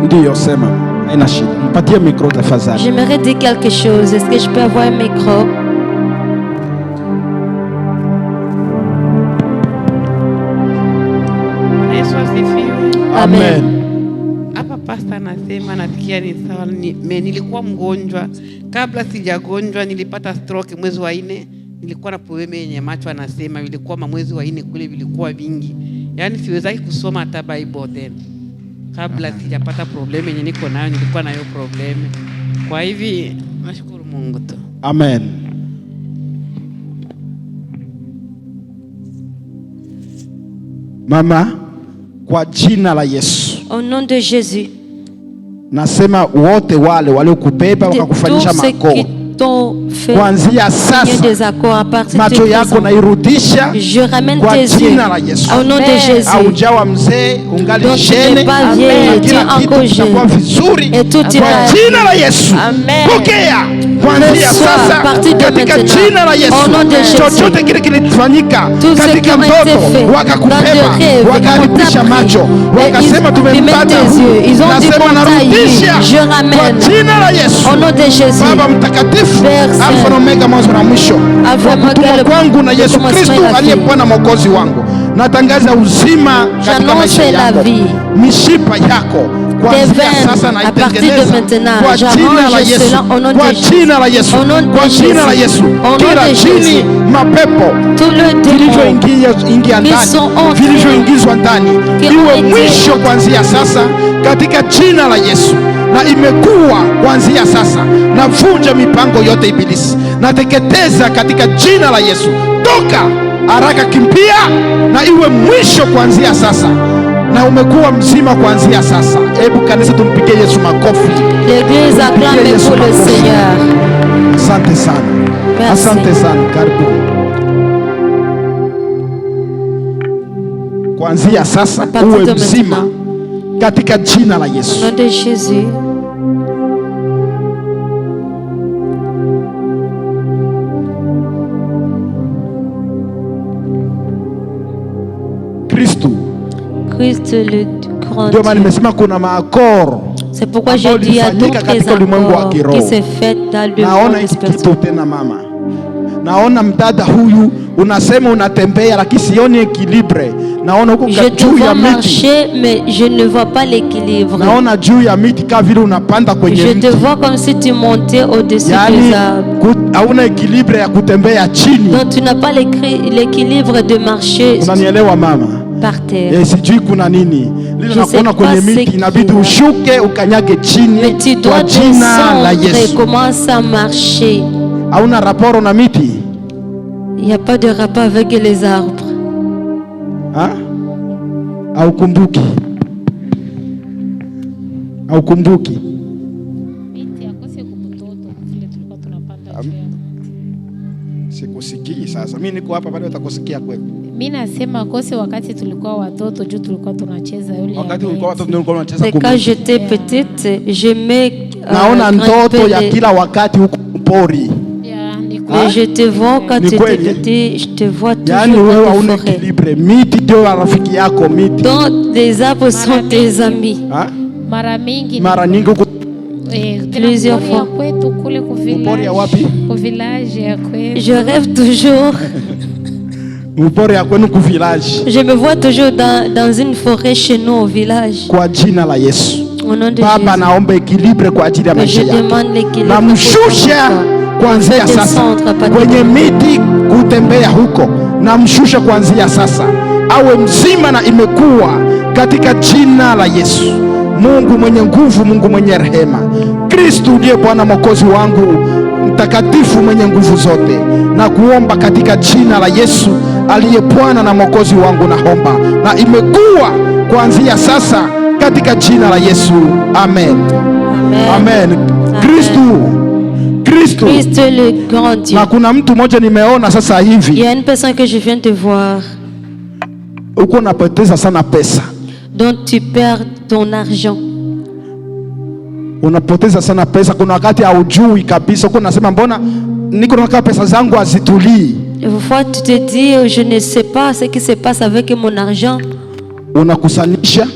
S3: ndio sema, haina shida. Nipatie micro tafadhali.
S2: J'aimerais dire quelque chose. Est-ce que je peux avoir un micro?
S3: Amen.
S5: Hapa pasta anasema nasikia ni sawa. Nilikuwa mgonjwa kabla sijagonjwa, nilipata stroke mwezi wa 4. Nilikuwa na probleme yenye macho, anasema ilikuwa mwezi wa 4 kule vilikuwa vingi, yaani siwezaki kusoma hata Bible tena. Kabla sijapata probleme yenye niko nayo, nilikuwa nayo probleme. Kwa hivi nashukuru Mungu tu.
S3: Amen. Mama, kwa jina la Yesu.
S2: Au nom de Jésus.
S3: Nasema wote wale waliokubeba wakakufanyisha makoo, kuanzia sasa macho yako nairudisha kwa jina la Yesu. Haujawa mzee, ungali jene, na kila kitu kitakuwa vizuri kwa jina la Yesu. Pokea kuanzia sasa katika jina la Yesu. Chochote kile kilifanyika katika mtoto, wakakubeba, wakaharibisha macho, wakasema tumempata, nasema narudisha kwa jina la Yesu. Baba mtakatifu, Alfa na Omega, mwanzo na mwisho, kwa kutumwa kwangu na Yesu Kristo aliye Bwana Mwokozi wangu, natangaza uzima katika maisha yako, mishipa yako kuanzia sasa na itengeneza kwa jina la Yesu, kwa jina la Yesu, kwa jina la Yesu. Kila chini mapepo vilivyoingia ndani, vilivyoingizwa ndani, iwe mwisho kuanzia sasa katika jina la Yesu. Na imekuwa kuanzia sasa, navunja mipango yote ibilisi, nateketeza katika jina la Yesu. Toka haraka, kimbia, na iwe mwisho kuanzia sasa, na umekuwa mzima kuanzia sasa. Hebu kanisa tumpigie Yesu makofi.
S2: L'église acclame pour le Seigneur.
S3: Asante sana. Asante sana. Karibu. Kuanzia sasa uwe mzima katika jina la Yesu.
S2: Au nom de Jésus.
S3: Kristo.
S2: Christ le grand
S3: Dieu. Nimesema kuna maakoro.
S2: C'est pourquoi j'ai dit à d'autres qui se fait dans le monde spirituel.
S3: Tena mama, naona mdada huyu unasema unatembea lakini sioni ekilibre. Naona huko juu ya miti.
S2: Marcher mais je ne vois pas l'équilibre.
S3: Naona juu ya miti kama vile unapanda kwenye miti.
S2: Je te vois comme si tu montais au-dessus des arbres.
S3: Hauna ekilibre ya kutembea chini.
S2: Donc tu n'as pas l'équilibre de marcher.
S3: Unanielewa mama?
S2: Par terre.
S3: Sijui kuna nini. Lile nakuona kwenye miti inabidi ushuke ukanyage chini kwa jina la Yesu.
S2: Commence à marcher.
S3: Hauna rapport na miti?
S2: Il n'y a pas de rapport avec les arbres.
S3: Haukumbuki? Haukumbuki? Sikusikii sasa. Mimi niko hapa bado utakusikia kweli.
S6: Mimi nasema kose wakati tulikuwa watoto juu tulikuwa tunacheza yule.
S3: Wakati tulikuwa watoto ndio tulikuwa tunacheza
S2: kumbe. Quand j'étais petite, j'aimais
S3: naona ndoto ya kila wakati huko pori.
S2: Mais je te vois quand tu étais petit, je te vois toujours.
S3: Yani wewe hauna équilibre. Miti ndio rafiki yako miti.
S2: Donc les arbres sont tes amis.
S6: Mara mingi.
S3: Mara nyingi huko
S2: plusieurs fois.
S6: Kwetu kule ku village.
S3: Wapi?
S6: Ku village ya kwetu.
S2: Je rêve toujours.
S3: Mpori ya kwenu ku village.
S2: Je me vois toujours dans une forêt chez nous au village.
S3: Kwa jina la Yesu. Baba, naomba ekilibre kwa ajili ya maisha yake. Namshusha kuanzia sasa kwenye miti kutembea huko, namshusha kuanzia sasa awe mzima na imekuwa katika jina la Yesu. Mungu mwenye nguvu, Mungu mwenye rehema, Kristo ndiye Bwana Mwokozi wangu mtakatifu mwenye nguvu zote, na kuomba katika jina la Yesu aliye Bwana na Mwokozi wangu, naomba na imekuwa kuanzia sasa katika jina la Yesu. Amen. Amen. Kristo
S2: le grand Dieu.
S3: Na kuna mtu mmoja nimeona sasa hivi.
S2: Il y a une personne que je viens de voir.
S3: Uko unapoteza sana pesa.
S2: Donc tu perds ton argent.
S3: Unapoteza sana pesa, kuna wakati haujui kabisa, uko unasema mbona niko na pesa zangu hazitulii.
S2: Parfois tu te dis je ne sais pas ce qui se passe avec mon argent.
S3: Unakusanisha.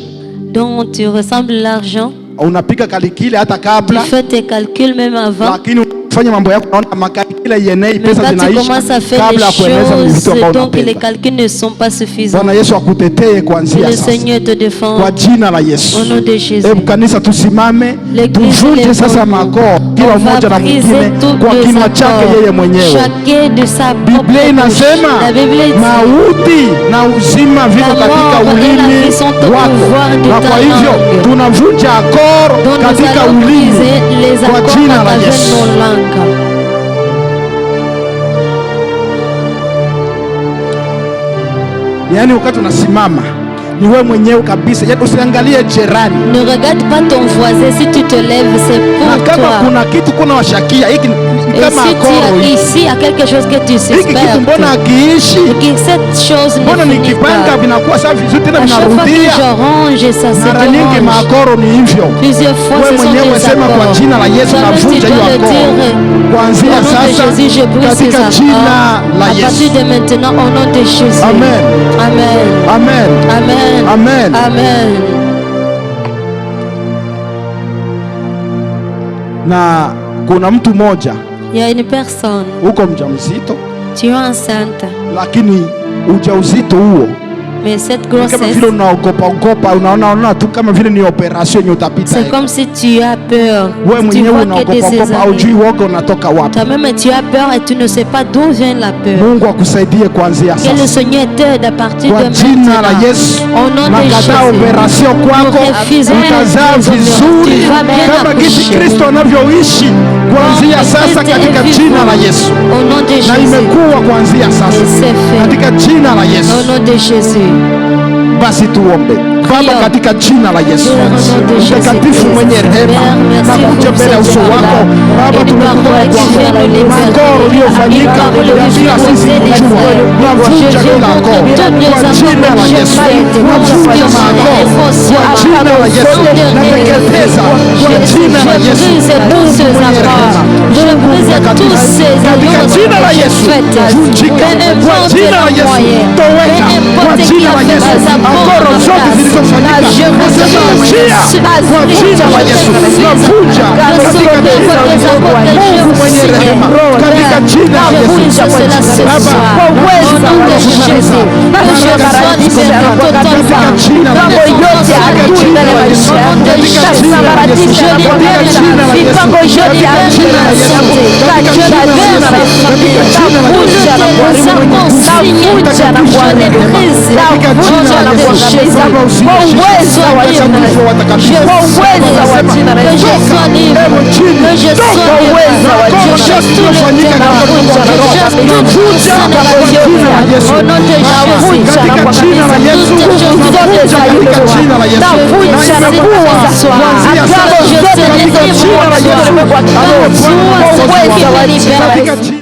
S2: Donc tu ressembles l'argent.
S3: Unapika kalikile hata kabla.
S2: Tu fais tes calculs même avant.
S3: Lakini unafanya mambo yako unaona makalikile yenei pesa zinaisha.
S2: Mais quand tu commences à faire les choses, donc les calculs ne sont pas suffisants.
S3: Bwana Yesu akutetee kuanzia sasa.
S2: Le Seigneur te défend.
S3: Kwa jina la Yesu.
S2: Au nom de Jésus.
S3: Hebu kanisa tusimame, tuvunje sasa makoo kila mmoja na mwingine kwa kinywa chake yeye mwenyewe. Biblia inasema mauti na uzima viko katika ulimi wako, na kwa hivyo tunavunja akoro katika ulimi kwa jina la Yesu. Yani wakati unasimama ni wewe mwenyewe kabisa, yaani usiangalie jirani.
S2: Ne regarde pas ton voisin, si tu te lèves c'est pour toi.
S3: Kama kuna kitu kuna washakia hiki kama akoro
S2: ici il y a quelque chose que tu suspectes.
S3: Hiki kitu mbona akiishi?
S2: Cette chose ne
S3: mbona nikipanga vinakuwa sawa vizuri tena vinarudia.
S2: Je range ça c'est
S3: mara nyingi makoro ni hivyo.
S2: Plusieurs fois
S3: wewe mwenyewe sema kwa jina la Yesu navunja hiyo akoro. Kuanzia sasa katika jina la Yesu.
S2: À partir de maintenant au nom de Jésus.
S3: Amen.
S2: Amen.
S3: Amen.
S2: Amen.
S3: Amen.
S2: Amen.
S3: Na kuna mtu mmoja,
S2: il y a une personne,
S3: uko mjamzito,
S2: tu es enceinte,
S3: lakini ujauzito huo
S2: mais cette grossesse,
S3: kama vile unaogopa, unaona tu kama vile ni operation yenye utapita.
S2: C'est comme si tu as peur.
S3: Wewe mwenyewe unaogopa, haujui woga unatoka wapi.
S2: Toi-même tu as peur et tu ne sais pas d'où vient la peur.
S3: Mungu akusaidie kuanzia sasa.
S2: Que le Seigneur t'aide à partir de maintenant.
S3: Kwa jina la Yesu.
S2: Au nom de Jésus.
S3: Nakataa operation kwako. Utazaa vizuri kama jinsi Kristo anavyoishi kuanzia sasa katika jina la Yesu.
S2: Au nom de Jésus.
S3: Na imekuwa kuanzia sasa katika jina la Yesu.
S2: Au nom de Jésus.
S3: Basi tuombe. Baba, katika jina la Yesu mtakatifu mwenye rehema, na kuja mbele ya uso wako Baba, tumekuja kwa makoro uliofanyika bila sisi kujua. Navunja kila akoro kwa jina la Yesu, navunja makoro kwa jina la Yesu, nateketeza kwa jina la Yesu. Mungu mwenye rehema, Mungu mtakatifu, katika jina la Yesu vunjika kwa jina la Yesu, toweka kwa jina la Yesu akoro zote zilizofanyika kwa jina la Yesu, navunja katika Mungu mwenye rehema, katika jina la Yesu. Baba, kwa uwezo wa Yesu, katika jina la Yesu.